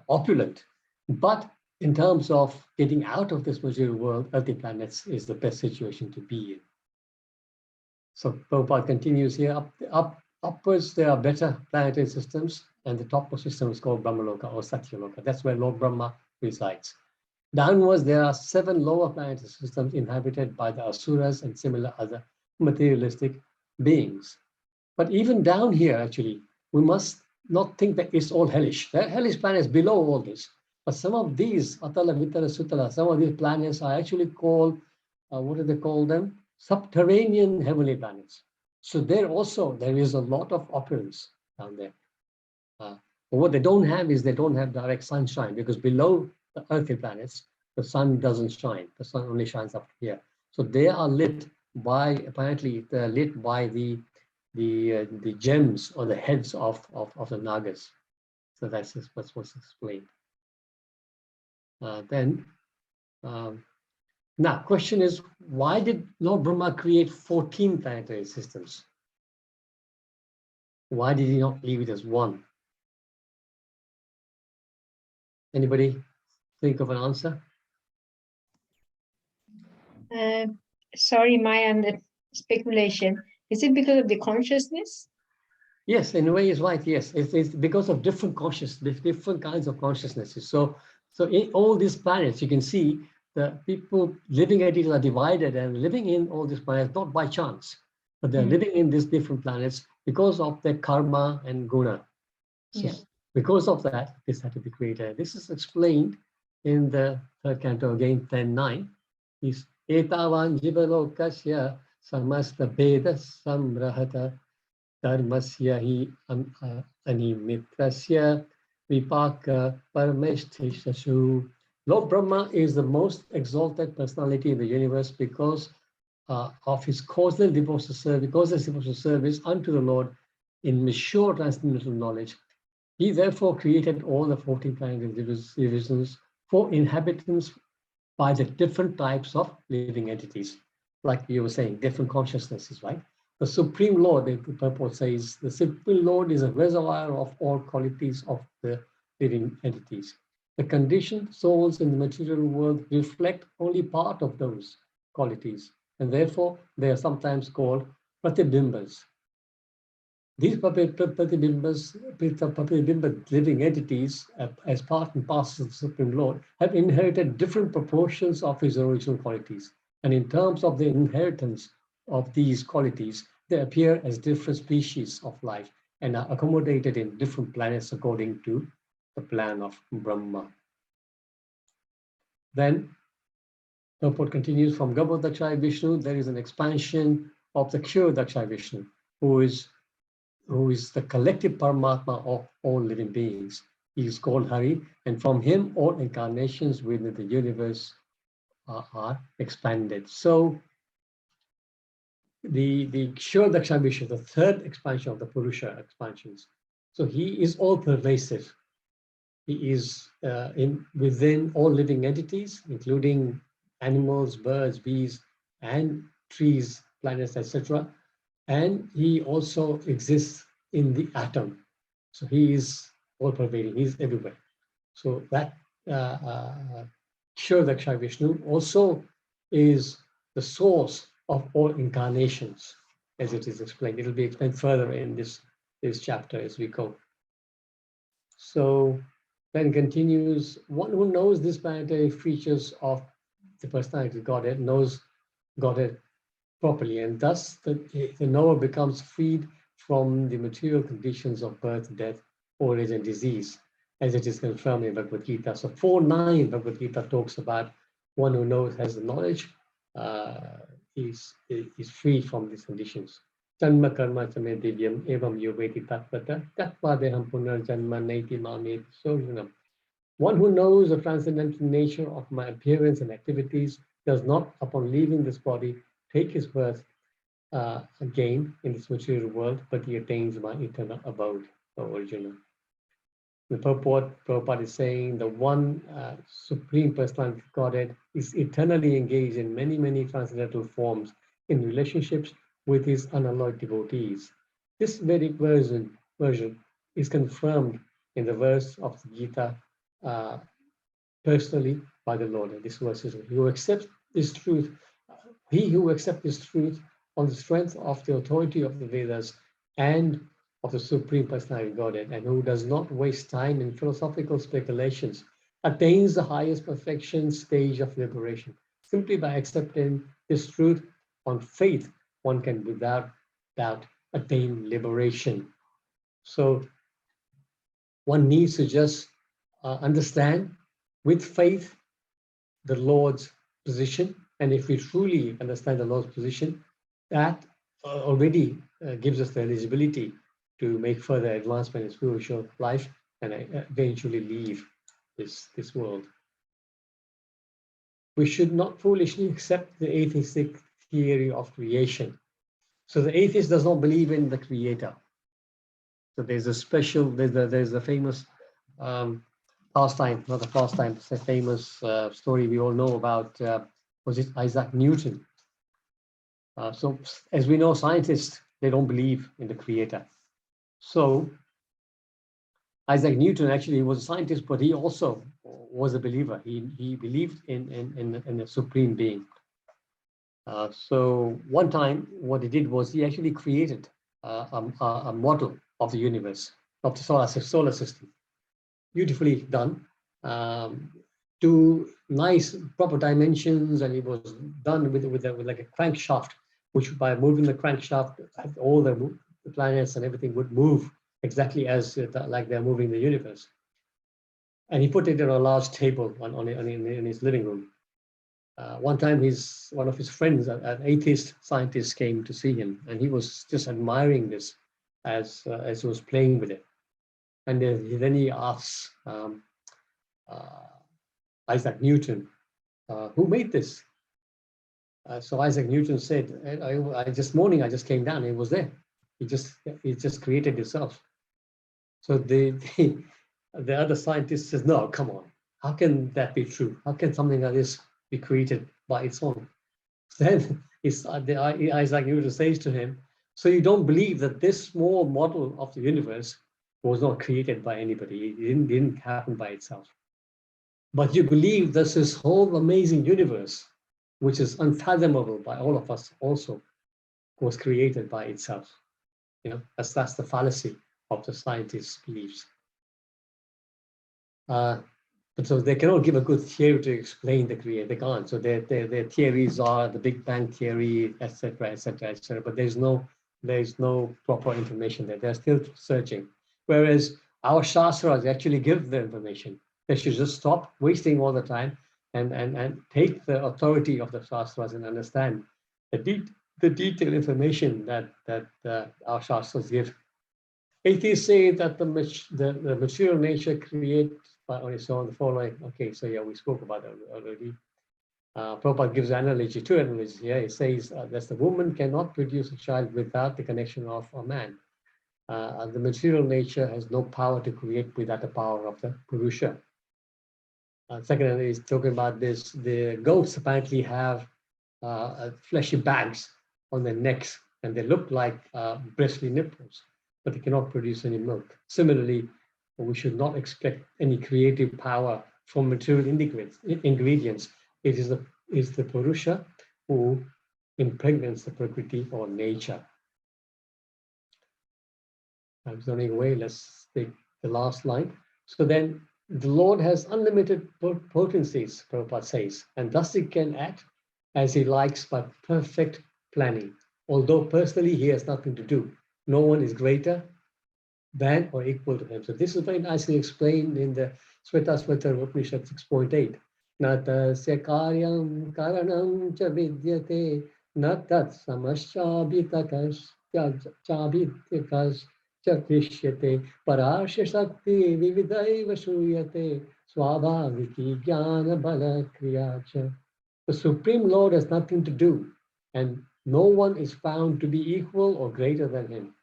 opulent. But in terms of getting out of this material world, earthly planets is the best situation to be in. So Prabhupada continues here, upwards there are better planetary systems, and the topmost system is called Brahmaloka or Satyaloka. That's where Lord Brahma resides. Downwards, there are 7 lower planetary systems inhabited by the Asuras and similar other materialistic beings. But even down here, actually, we must not think that it's all hellish. There are hellish planets below all this. But some of these, Atala, Vitala, Sutala, some of these planets are actually called, what do they call them? Subterranean heavenly planets. So there is a lot of opulence down there. But what they don't have is they don't have direct sunshine, because below the earthly planets, the sun doesn't shine. The sun only shines up here. So they are lit by, apparently they're lit by the gems or the heads of the Nagas. So that's what's explained. Now, question is, why did Lord Brahma create 14 planetary systems? Why did he not leave it as one? Anybody think of an answer? Sorry, my speculation. Is it because of the consciousness? Yes, in a way, it's right. Yes, it's because of different kinds of consciousnesses. So in all these planets, you can see the people living at it are divided and living in all these planets not by chance, but they're living in these different planets because of their karma and guna. So because of that, this had to be created. This is explained in the 3rd canto again, 10:9. Is etavan jivalokasya samasta beda samrahata dharmasya hi animitrasya vipaka parameshtishasu. Lord Brahma is the most exalted personality in the universe because of his causal devotional service unto the Lord in mature transcendental knowledge. He therefore created all the 14 planetary divisions for inhabitants by the different types of living entities. Like you were saying, different consciousnesses, right? The Supreme Lord, the purport says, the Supreme Lord is a reservoir of all qualities of the living entities. The conditioned souls in the material world reflect only part of those qualities, and therefore they are sometimes called pratibimbas. These pratibimbas living entities, as part and parcel of the Supreme Lord, have inherited different proportions of his original qualities. And in terms of the inheritance of these qualities, they appear as different species of life and are accommodated in different planets according to the plan of Brahma. Then, the report continues from Garbhodakshaya Vishnu. There is an expansion of the Kshirodakshaya Vishnu, who is the collective Paramatma of all living beings. He is called Hari, and from him all incarnations within the universe are expanded. So the Kshirodakshaya Vishnu, the 3rd expansion of the Purusha expansions. So he is all pervasive. He is within all living entities, including animals, birds, bees, and trees, planets, etc. And he also exists in the atom. So he is all-pervading, he's everywhere. So that Kshirodakshaya Vishnu also is the source of all incarnations, as it is explained. It'll be explained further in this chapter as we go. So then continues, one who knows these planetary features of the personality of Godhead knows Godhead properly, and thus the knower becomes freed from the material conditions of birth, death, old age, and disease, as it is confirmed in Bhagavad Gita. So 4.9 Bhagavad Gita talks about one who knows, has the knowledge, is free from these conditions. Janma karma chame divyam evam yoveti tatvata tatva deham punar janma naiti mameti sojunam. One who knows the transcendental nature of my appearance and activities does not, upon leaving this body, take his birth again in this material world, but he attains my eternal abode, the original. The Prabhupada is saying the one Supreme Personality of Godhead is eternally engaged in many, many transcendental forms in relationships with his unalloyed devotees. This Vedic version is confirmed in the verse of the Gita personally by the Lord. And this verse is, he who accepts this truth on the strength of the authority of the Vedas and of the Supreme Personality of Godhead, and who does not waste time in philosophical speculations, attains the highest perfection stage of liberation. Simply by accepting this truth on faith, one can without doubt attain liberation. So one needs to just understand with faith the Lord's position. And if we truly understand the Lord's position, that already gives us the eligibility to make further advancement in spiritual life and eventually leave this world. We should not foolishly accept the atheistic theory of creation. So the atheist does not believe in the creator. So there's a famous pastime, not a pastime, it's a famous story we all know about, was it Isaac Newton? So as we know, scientists, they don't believe in the creator. So Isaac Newton actually was a scientist, but he also was a believer. He believed in a supreme being. So one time, what he did was he actually created a model of the universe, of the solar system. Beautifully done, to nice proper dimensions, and it was done with like a crankshaft, which by moving the crankshaft, all the planets and everything would move exactly as like they're moving the universe. And he put it on a large table in his living room. One time, one of his friends, an atheist scientist, came to see him, and he was just admiring this as he was playing with it. And then he asks Isaac Newton, who made this? So Isaac Newton said, this morning I just came down, and it was there. He just created himself. So the other scientist says, no, come on, how can that be true? How can something like this be created by its own? Then Isaac Newton says to him, so you don't believe that this small model of the universe was not created by anybody, it didn't happen by itself. But you believe this whole amazing universe, which is unfathomable by all of us also, was created by itself. You know, that's the fallacy of the scientists' beliefs. But so they cannot give a good theory to explain the creator. They can't. So their theories are the Big Bang theory, etc., etc., etc. But there's no proper information there. They're still searching. Whereas our shastras actually give the information. They should just stop wasting all the time and take the authority of the shastras and understand the detailed information that our shastras give. Atheists say that the material nature creates by on its own the following. Okay, so yeah, we spoke about that already. Prabhupada gives two analogies here. He says that the woman cannot produce a child without the connection of a man. The material nature has no power to create without the power of the Purusha. Second is talking about this. The goats apparently have fleshy bags on their necks, and they look like bristly nipples, but they cannot produce any milk. Similarly, we should not expect any creative power from material ingredients. It is the Purusha who impregnates the Prakriti or nature. I'm zoning away. Let's take the last line. So then, the Lord has unlimited potencies, Prabhupada says, and thus he can act as he likes by perfect planning. Although personally he has nothing to do. No one is greater than or equal to him. So this is very nicely explained in the Svetasvatara Upanishad 6.8. Natasya karyam karanam cha vidyate natat samashabhitakas chabhitakas Chatishyate Parasya Shakti Vividaiva Shuyate Swabhaviki Jnana Bala Kriyacha. The Supreme Lord has nothing to do, and no one is found to be equal or greater than him.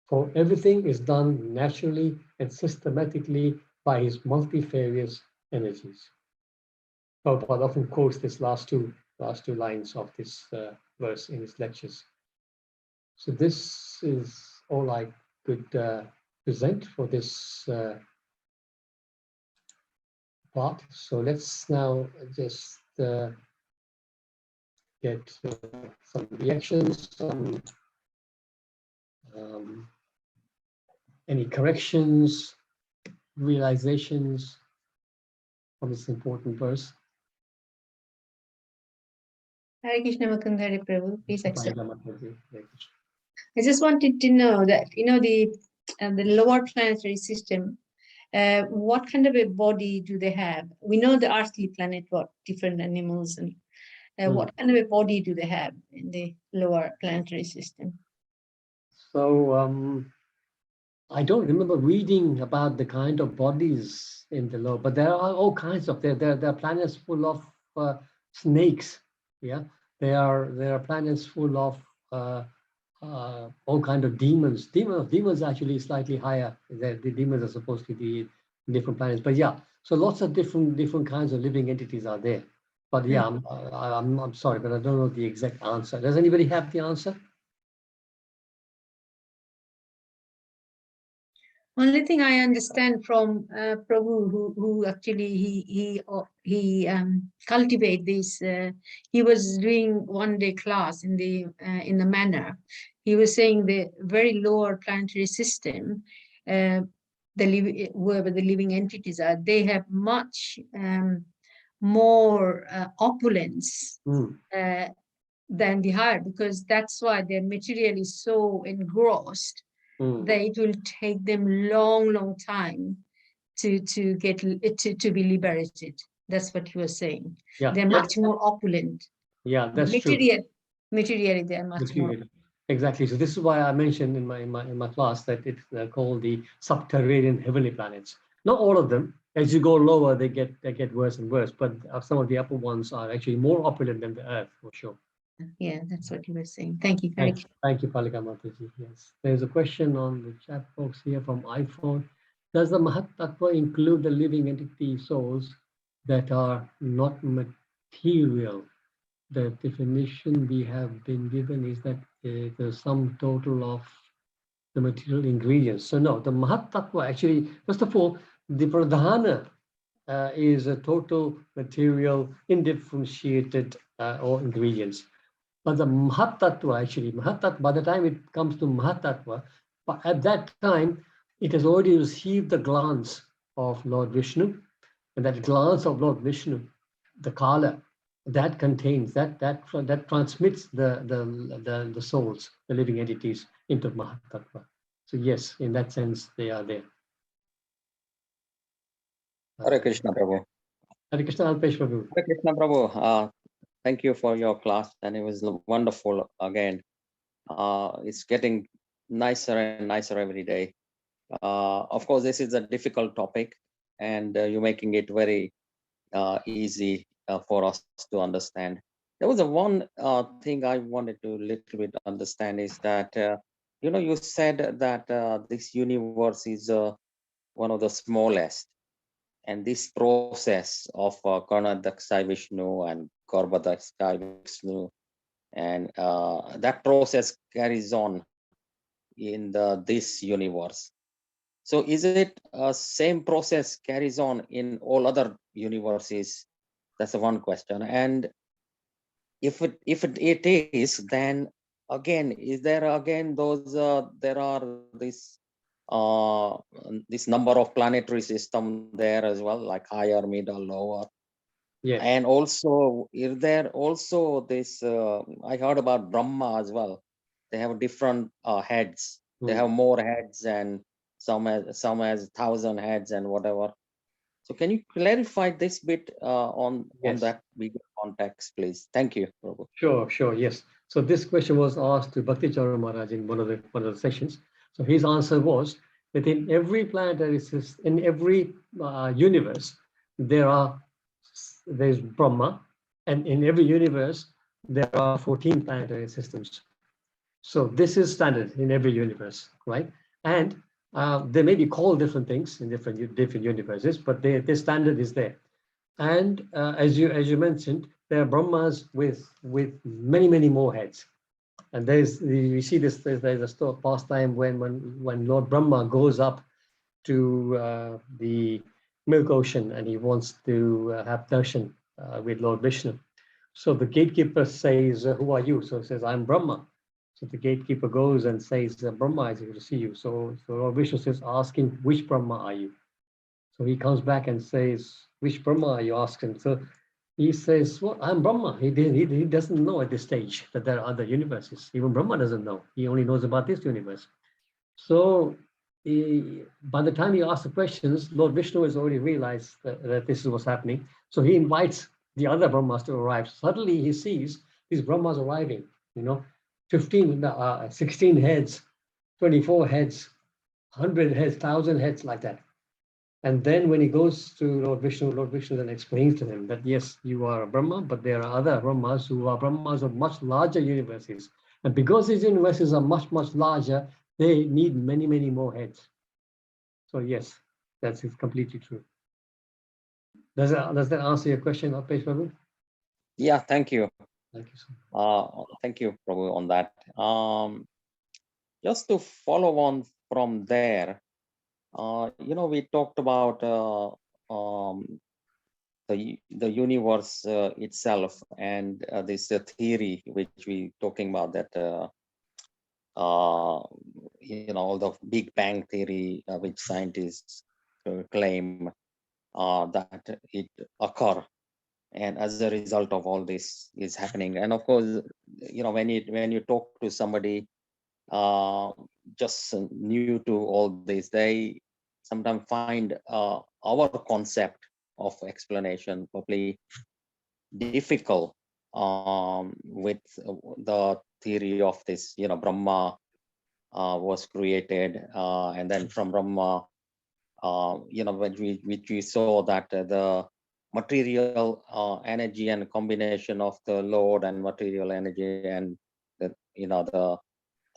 For everything is done naturally and systematically by his multifarious energies. Prabhupada often quotes this last two lines of this verse in his lectures. So this is all I could present for this part. So let's now just get some reactions, some any corrections, realizations from this important verse. Hare Krishna Mukunda-Hari Prabhu, please accept. Hare I just wanted to know that, the lower planetary system, what kind of a body do they have? We know the earthly planet, what different animals, and what kind of a body do they have in the lower planetary system? So I don't remember reading about the kind of bodies in the lower, but there are all kinds of there are planets full of snakes. Yeah, there are planets full of all kind of demons. Demons actually slightly higher. The demons are supposed to be in different planets, but yeah. So lots of different kinds of living entities are there. But yeah, I'm sorry, but I don't know the exact answer. Does anybody have the answer? Only thing I understand from Prabhu, who actually he cultivate this. He was doing one-day class in the manor. He was saying the very lower planetary system, wherever the living entities are, they have much more opulence than the higher, because that's why their material is so engrossed that it will take them long time to be liberated. That's what he was saying. Yeah, they're much more opulent. Yeah, that's true. Materially, they're much more. Exactly. So this is why I mentioned in my class that it's called the subterranean heavenly planets. Not all of them. As you go lower, they get worse and worse. But some of the upper ones are actually more opulent than the Earth, for sure. Yeah, that's what you were saying. Thank you. Thank you, Palika Mataji. Yes. There's a question on the chat box here from iPhone. Does the Mahat Tattva include the living entity souls that are not material? The definition we have been given is that the sum total of the material ingredients. So no, the Mahat Tattva actually, first of all, the Pradhana is a total material indifferentiated or ingredients. But the Mahat Tattva actually, by the time it comes to Mahat Tattva, at that time, it has already received the glance of Lord Vishnu, and that glance of Lord Vishnu, the Kala, that contains, that transmits the souls, the living entities into Mahat Tattva. So yes, in that sense, they are there. Hare Krishna Prabhu. Hare Krishna Alpesh Prabhu. Hare Krishna Prabhu. Thank you for your class, and it was wonderful again. It's getting nicer and nicer every day. Of course, this is a difficult topic, and you're making it very easy for us to understand. There was one thing I wanted to little bit understand is that, you said that this universe is one of the smallest, and this process of Karnadaksha Vishnu and Garbhadaksha Vishnu, and that process carries on in this universe. So is it same process carries on in all other universes? That's the one question. And if it is, then again, is there again those there are this number of planetary system there as well, like higher, middle, lower? Yes. And also, is there also this? I heard about Brahma as well. They have different heads. They have more heads, and some has 1,000 heads and whatever. So can you clarify this bit on that bigger context, please? Thank you, Prabhu. Sure, yes. So this question was asked to Bhakti Charan Maharaj in one of the sessions. So his answer was that in every planetary system, in every universe, there's Brahma, And in every universe, there are 14 planetary systems. So this is standard in every universe, right? And they may be called different things in different universes, but the standard is there. And as you mentioned, there are Brahmas with many more heads. And we see this. There's a pastime when Lord Brahma goes up to the Milk Ocean and he wants to have darshan with Lord Vishnu. So the gatekeeper says, "Who are you?" So he says, "I'm Brahma." So the gatekeeper goes and says, "Brahma is here to see you." So Lord Vishnu says, "Ask him, which Brahma are you?" So he comes back and says, "Which Brahma are you?" Ask him. So he says, "Well, I'm Brahma." He doesn't know at this stage that there are other universes. Even Brahma doesn't know. He only knows about this universe. So by the time he asks the questions, Lord Vishnu has already realized that this is what's happening. So he invites the other Brahmas to arrive. Suddenly he sees these Brahmas arriving, 16 heads, 24 heads, 100 heads, 1,000 heads, like that. And then when he goes to Lord Vishnu then explains to him that, yes, you are a Brahma, but there are other Brahmas who are Brahmas of much larger universes. And because these universes are much larger, they need many more heads. So yes, that's completely true. Does that answer your question, Prabhu? Yeah, thank you. Thank you so much. Thank you, Prabhu, on that. Just to follow on from there, we talked about the universe itself and this theory which we talking about, that all the Big Bang theory which scientists claim that it occur, and as a result of all this is happening. And of course, when you talk to somebody just new to all this, they sometimes find our concept of explanation probably difficult with the theory of this, Brahma was created, and then from Brahma, which we saw that the material energy and combination of the Lord and material energy and the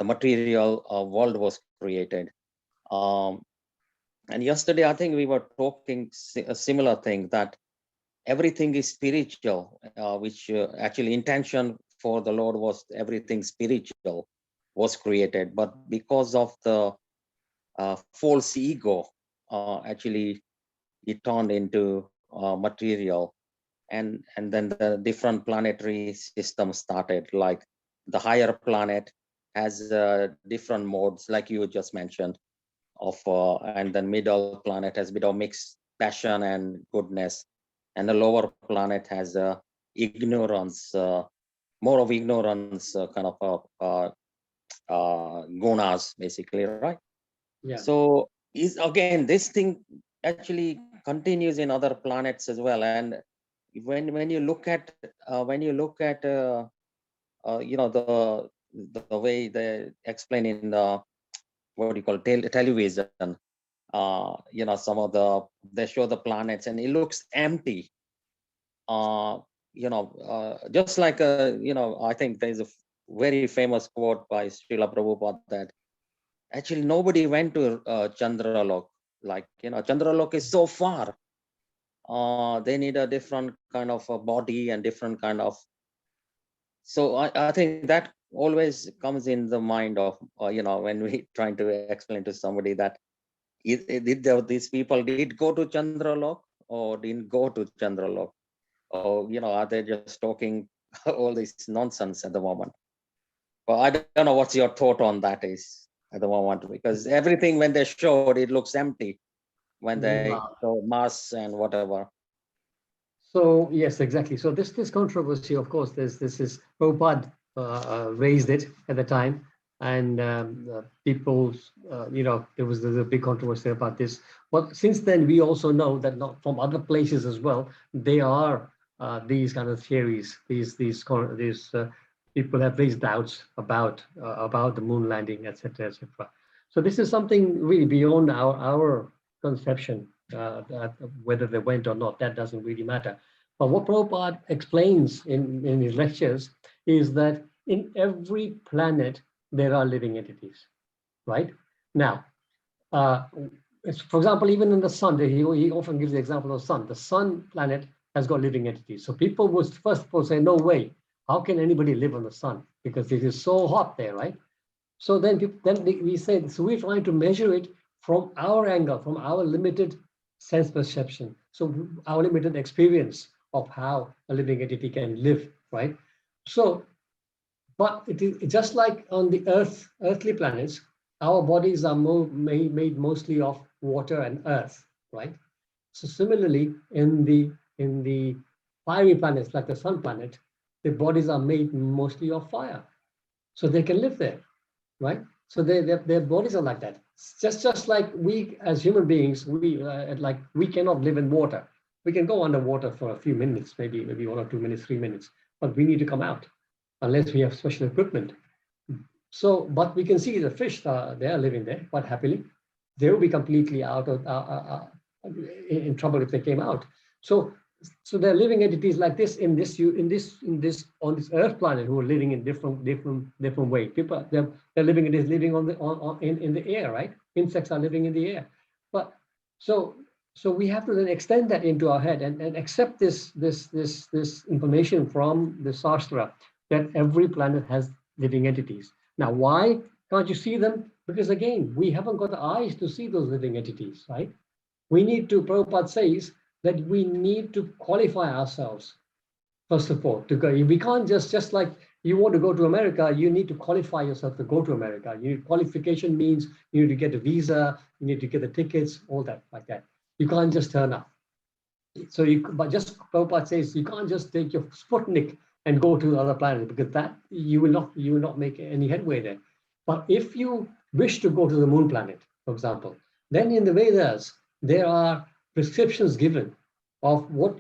material world was created. And yesterday, I think we were talking a similar thing, that everything is spiritual, which actually intention for the Lord was everything spiritual was created. But because of the false ego, actually it turned into material. And then the different planetary systems started, like the higher planet has different modes, like you just mentioned, of and then middle planet has bit of mixed passion and goodness, and the lower planet has ignorance, more of ignorance, kind of gunas, basically, right? Yeah. So is again, this thing actually continues in other planets as well. And when you look at the way they explain in the what do you call television, some of they show the planets and it looks empty, just like I think there's a very famous quote by Srila Prabhupada that actually nobody went to Chandralok. Like, Chandralok is so far. They need a different kind of a body and different kind of. So I think that always comes in the mind of, when we trying to explain to somebody that these people did go to Chandralok or didn't go to Chandralok, or, are they just talking all this nonsense at the moment? Well, I don't know what's your thought on that is at the moment, because everything when they showed, it looks empty when they show Mars and whatever. So yes, exactly. So this controversy, of course, this is Prabhupada raised it at the time, and people, there was a big controversy about this. But since then, we also know that not from other places as well, there are these kind of theories. These people have raised doubts about the moon landing, etc., etc. So this is something really beyond our conception. Whether they went or not, that doesn't really matter. But what Prabhupada explains in his lectures is that in every planet, there are living entities, right? Now, for example, even in the sun, he often gives the example of the sun. The sun planet has got living entities. So people would first of all say, no way, how can anybody live on the sun? Because it is so hot there, right? So then we say, so we're trying to measure it from our angle, from our limited sense perception. So our limited experience of how a living entity can live, right? So, but it is just like on the earthly planets, our bodies are made mostly of water and earth, right? So similarly, in the fiery planets like the sun planet, the bodies are made mostly of fire, so they can live there, right? So their bodies are like that. Just like we as human beings, we cannot live in water. We can go underwater for a few minutes, maybe 1 or 2 minutes, 3 minutes, but we need to come out unless we have special equipment. So, but we can see the fish, they are living there quite happily. They will be completely out of in trouble if they came out. So there are living entities like this on this Earth planet who are living in different way. People, they're living in the air, right? Insects are living in the air. But so we have to then extend that into our head and accept this information from the Shastra that every planet has living entities. Now, why can't you see them? Because again, we haven't got the eyes to see those living entities, right? We need to, Prabhupada says, that we need to qualify ourselves, first of all, to go. We can't just like you want to go to America, you need to qualify yourself to go to America. Qualification means you need to get a visa, you need to get the tickets, all that, like that. You can't just turn up. So but just Prabhupada says, you can't just take your Sputnik and go to the other planet, because that you will not make any headway there. But if you wish to go to the moon planet, for example, then in the Vedas, there are prescriptions given of what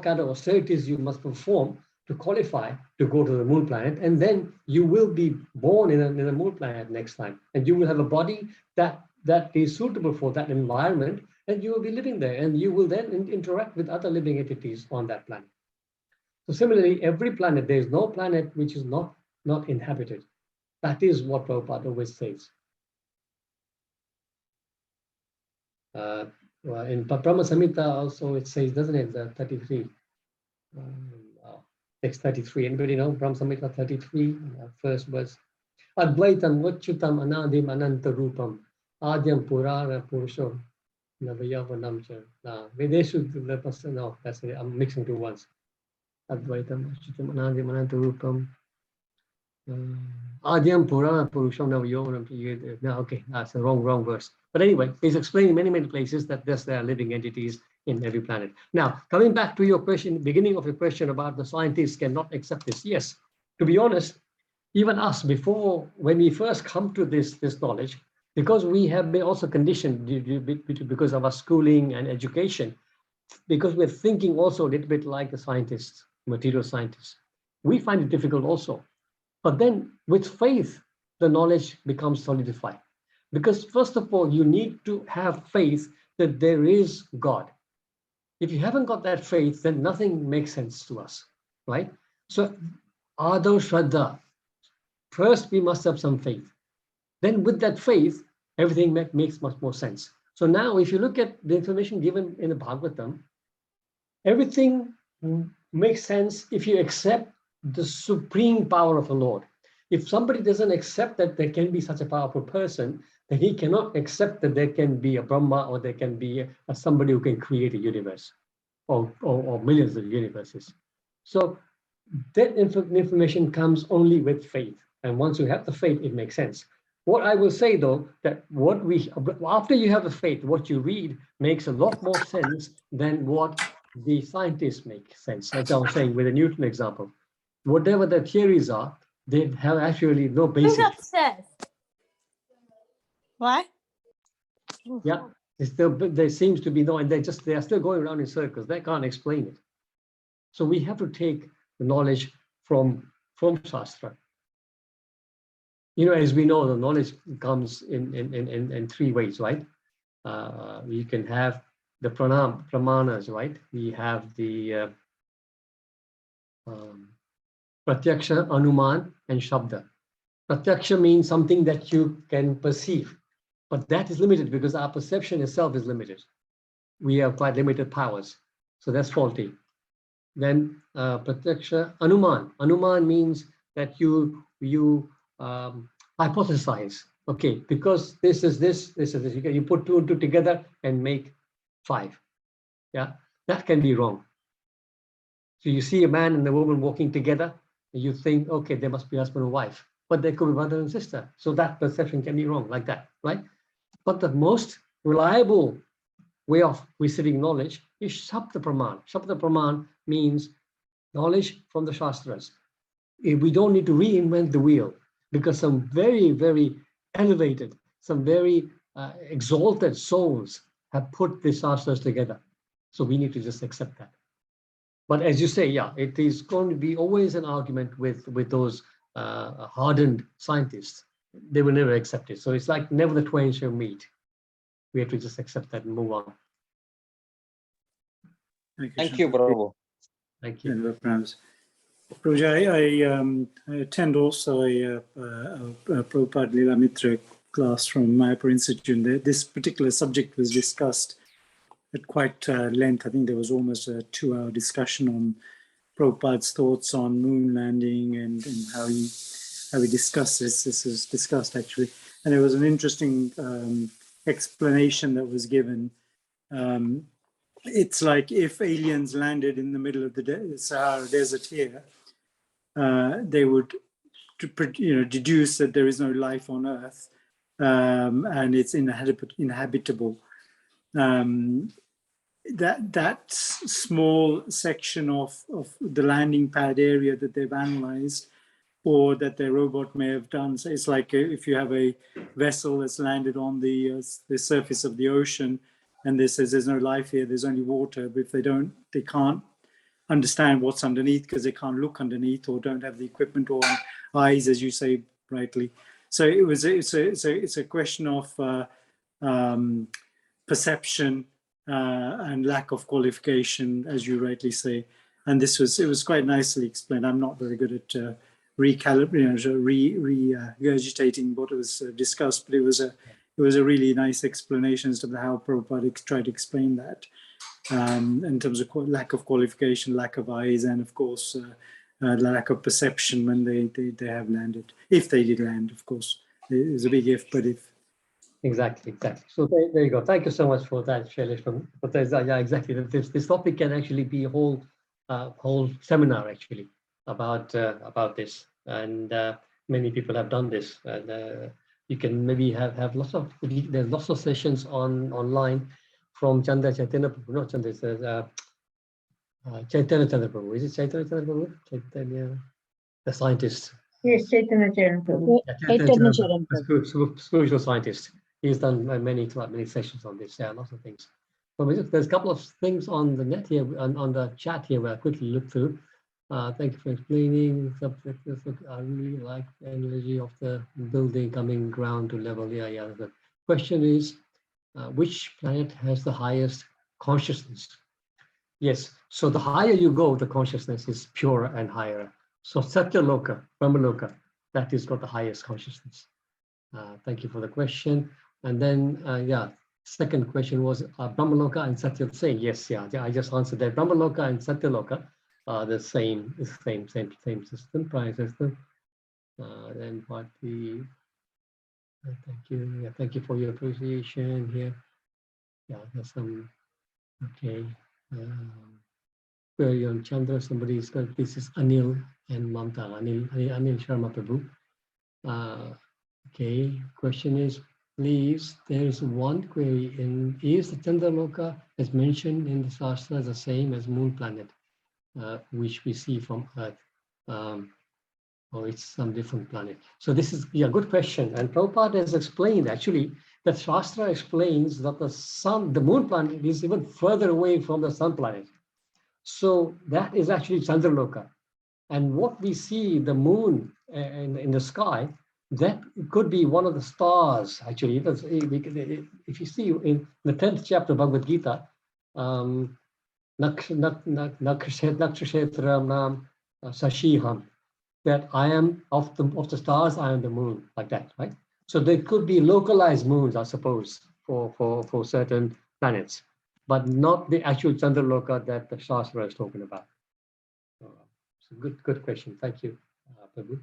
kind of austerities you must perform to qualify to go to the moon planet, and then you will be born in a moon planet next time, and you will have a body that is suitable for that environment, and you will be living there, and you will then interact with other living entities on that planet. So similarly, every planet, there is no planet which is not inhabited. That is what Prabhupada always says. Well, in Brahma Samhita also it says, doesn't it, 33, text 33. Anybody know Brahma Samhita 33, first verse? Advaitam Vachutam Anadim Ananta Rupam Adyam Purana Purusho Navayavanam Cha. No, that's it. I'm mixing two words. Advaitam Vachutam Anadim Ananta Rupam Adyam Purana Purusham Navayavanam. No, okay, that's the wrong verse. But anyway, he's explaining many places that there are living entities in every planet. Now, coming back to your question, beginning of your question about the scientists cannot accept this. Yes, to be honest, even us, before, when we first come to this knowledge, because we have been also conditioned because of our schooling and education, because we're thinking also a little bit like the scientists, material scientists, we find it difficult also. But then with faith, the knowledge becomes solidified. Because first of all, you need to have faith that there is God. If you haven't got that faith, then nothing makes sense to us, right? So, Ado Shraddha. First, we must have some faith. Then with that faith, everything makes much more sense. So now, if you look at the information given in the Bhagavatam, everything makes sense if you accept the supreme power of the Lord. If somebody doesn't accept that there can be such a powerful person, then he cannot accept that there can be a Brahma, or there can be somebody who can create a universe or millions of universes. So that information comes only with faith. And once you have the faith, it makes sense. What I will say though, that after you have the faith, what you read makes a lot more sense than what the scientists make sense. Like I was saying with the Newton example, whatever the theories are, they have actually no basis. Why? Yeah, there seems to be no, and they are still going around in circles. They can't explain it. So we have to take the knowledge from Shastra. You know, as we know, the knowledge comes in three ways, right? You can have the pramanas, right? We have the Pratyaksha, Anuman, and Shabda. Pratyaksha means something that you can perceive, but that is limited because our perception itself is limited. We have quite limited powers, so that's faulty. Then Pratyaksha, Anuman. Anuman means that you hypothesize. Okay, because this is this. You put 2 and 2 together and make 5. Yeah, that can be wrong. So you see a man and a woman walking together, and you think, okay, they must be husband and wife, but they could be brother and sister. So that perception can be wrong, like that, right? But the most reliable way of receiving knowledge is Shabda Praman. Shabda Praman means knowledge from the Shastras. We don't need to reinvent the wheel, because some very, very elevated, some very exalted souls have put the Shastras together. So we need to just accept that. But as you say, yeah, it is going to be always an argument with those hardened scientists. They will never accept it. So it's like never the twain shall meet. We have to just accept that and move on. Thank you, Prabhu. Thank you. Prabhuji, I attend also a Prabhupada Leela Mitra class from Mayapur Institute. This particular subject was discussed at quite length. I think there was almost a 2-hour discussion on Prabhupada's thoughts on moon landing and how he discussed this. This was discussed actually, and there was an interesting explanation that was given. It's like if aliens landed in the middle of the Sahara Desert here, they would, deduce that there is no life on Earth and it's inhabitable. That small section of the landing pad area that they've analyzed, or that their robot may have done. So it's like if you have a vessel that's landed on the surface of the ocean, and this says there's no life here, there's only water. But if they can't understand what's underneath because they can't look underneath or don't have the equipment or eyes, as you say rightly. So it's a question of perception and lack of qualification, as you rightly say. And it was quite nicely explained. I'm not very good at regurgitating what was discussed, but it was a really nice explanation as to how Prabhupada tried to explain that in terms of lack of qualification, lack of eyes, and of course lack of perception when they have landed, if they did land. Of course, it was a big if, but if. Exactly. So there you go. Thank you so much for that, Shailesh. Yeah, exactly. This topic can actually be a whole seminar actually about this, and many people have done this. And you can maybe have lots of sessions online from Chanda Chaitanya Prabhu, not Chanda, it's Chaitanya Chandra Prabhu. Is it Chaitanya Chandra Prabhu? Chaitanya, the scientist. Yes, Chaitanya Charan Prabhu. Spiritual scientist. He's done many sessions on this. Yeah, lots of things. So there's a couple of things on the net here, on the chat here, where I quickly look through. Thank you for explaining. I really like the analogy of the building coming ground to level. Yeah. The question is, which planet has the highest consciousness? Yes. So the higher you go, the consciousness is purer and higher. So Satyaloka, Brahmaloka, that is got the highest consciousness. Thank you for the question. And then, second question was Brahmaloka and Satya same. Yes, yeah, I just answered that. Brahmaloka and Satyaloka are the same system, prior system. Then what the thank you. Yeah, thank you for your appreciation here. Yeah, there's some okay. Query on Chandra. Somebody's got this is Anil and Mamta. Anil Sharma Prabhu. Okay, question is, please, there is one query in, is the Chandraloka as mentioned in the Shastra the same as moon planet, which we see from Earth, or it's some different planet? So this is a good question. And Prabhupada has explained actually that Shastra explains that the moon planet is even further away from the sun planet. So that is actually Chandraloka. And what we see, the moon in the sky, that could be one of the stars, actually. If you see in the 10th chapter of Bhagavad Gita, Nakshetram Nam Sashiham, that I am of the stars, I am the moon, like that, right? So there could be localized moons, I suppose, for certain planets, but not the actual Chandraloka that the Shastra is talking about. So good question. Thank you, Prabhu.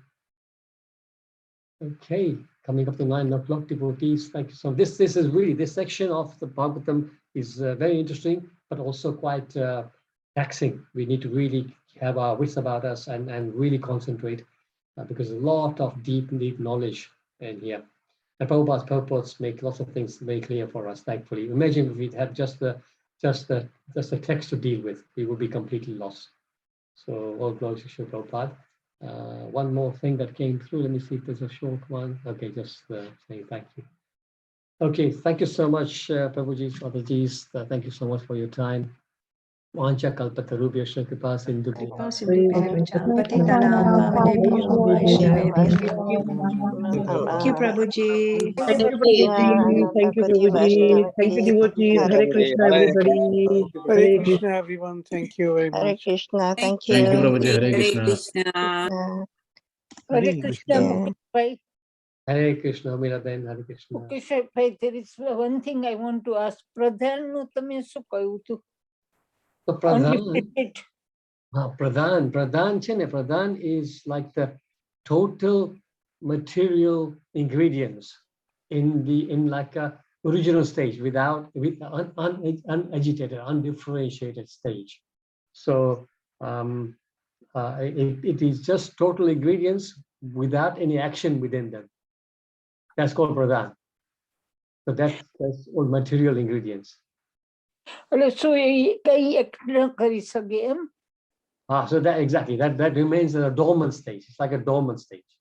Okay, coming up to 9 o'clock, devotees. Thank you so much. This is really, this section of the Bhagavatam is very interesting, but also quite taxing. We need to really have our wits about us and really concentrate because a lot of deep knowledge in here. And Prabhupada's purports make lots of things very clear for us, thankfully. Imagine if we had just the text to deal with, we would be completely lost. So all glory to Srila Prabhupada. One more thing that came through. Let me see if there's a short one. Okay, just saying thank you. Okay, thank you so much, Prabhuji, Swadaji's. Thank you so much for your time. Vancha kalpatarubhya kripa sindhu. Thank you, Prabhuji. Thank you, Prabhuji. Thank you, Prabhuji. Thank you, devotees. Hare Krishna, everybody. Hare Krishna, everyone. Thank you very much. Hare Krishna. Thank you. Thank you, Prabhuji. Hare Hare Krishna. Krishna. Hare Krishna. Yeah. Hare Krishna, Miraben, Hare Krishna. Okay, there is one thing I want to ask. Pradhan નું તમે શું કહ્યું હતું? So Pradhan is like the total material ingredients in like a original stage with unagitated, undifferentiated stage. So it is just total ingredients without any action within them. That's called Pradhan. So that's all material ingredients. So So that exactly that remains in a dormant stage. It's like a dormant stage.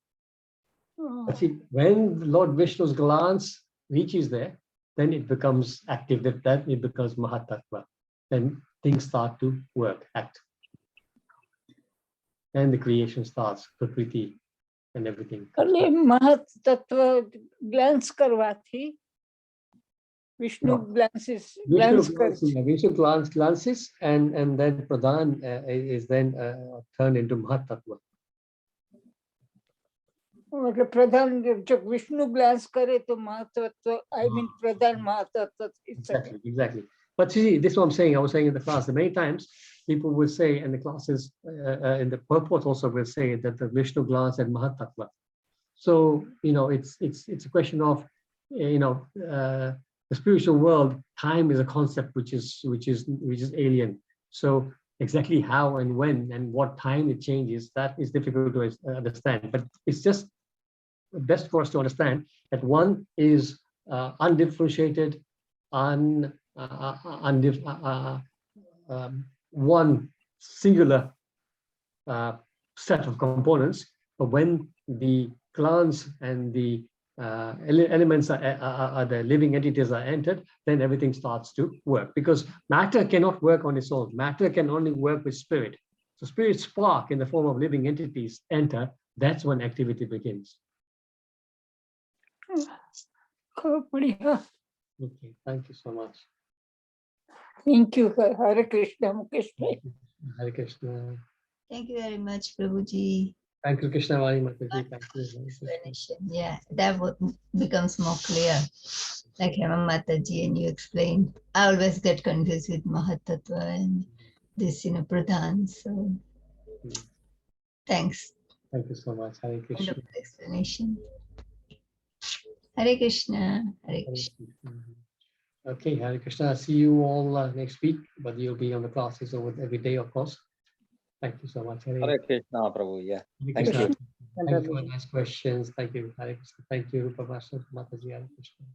But see, when Lord Vishnu's glance reaches there, then it becomes active. That it becomes Mahatattva. Then things start to work, act. And the creation starts, Prakriti and everything. Mahatattva glance karvathi. Vishnu glances. Vishnu glances, and then Pradhan is then turned into Mahatattva. Pradhan, Vishnu glance kare to Mahatattva. I mean Pradhan Mahatattva. Exactly. But see, this is what I'm saying. I was saying in the class that many times people will say, and the classes in the purport also will say that the Vishnu glance and Mahatattva. So it's a question of the spiritual world. Time is a concept which is alien. So exactly how and when and what time it changes, that is difficult to understand. But it's just best for us to understand that one is undifferentiated, one singular set of components. But when the glands and the elements are the living entities are entered, then everything starts to work, because matter cannot work on its own. Matter can only work with spirit. So spirit spark in the form of living entities enter, that's when activity begins. Okay, thank you so much. Thank you, Hare Krishna, Mukesh. Hare Krishna. Thank you very much, Prabhuji. Thank you, Krishna Vari Mataji. Thank you. Explanation. Yeah, that becomes more clear. Like Hema Mataji and you explained. I always get confused with Mahatattva and this, Pradhan. So thanks. Thank you so much. Hare Krishna. Wonderful explanation. Hare Krishna. Hare Krishna. Okay, Hare Krishna. I'll see you all next week, but you'll be on the classes over every day, of course. Thank you so much. Hare Krishna, Prabhu. Yeah. Thank you. Thank you for nice questions. Thank you, Hare Krishna. Thank you, Rupa Mataji. Hare Krishna.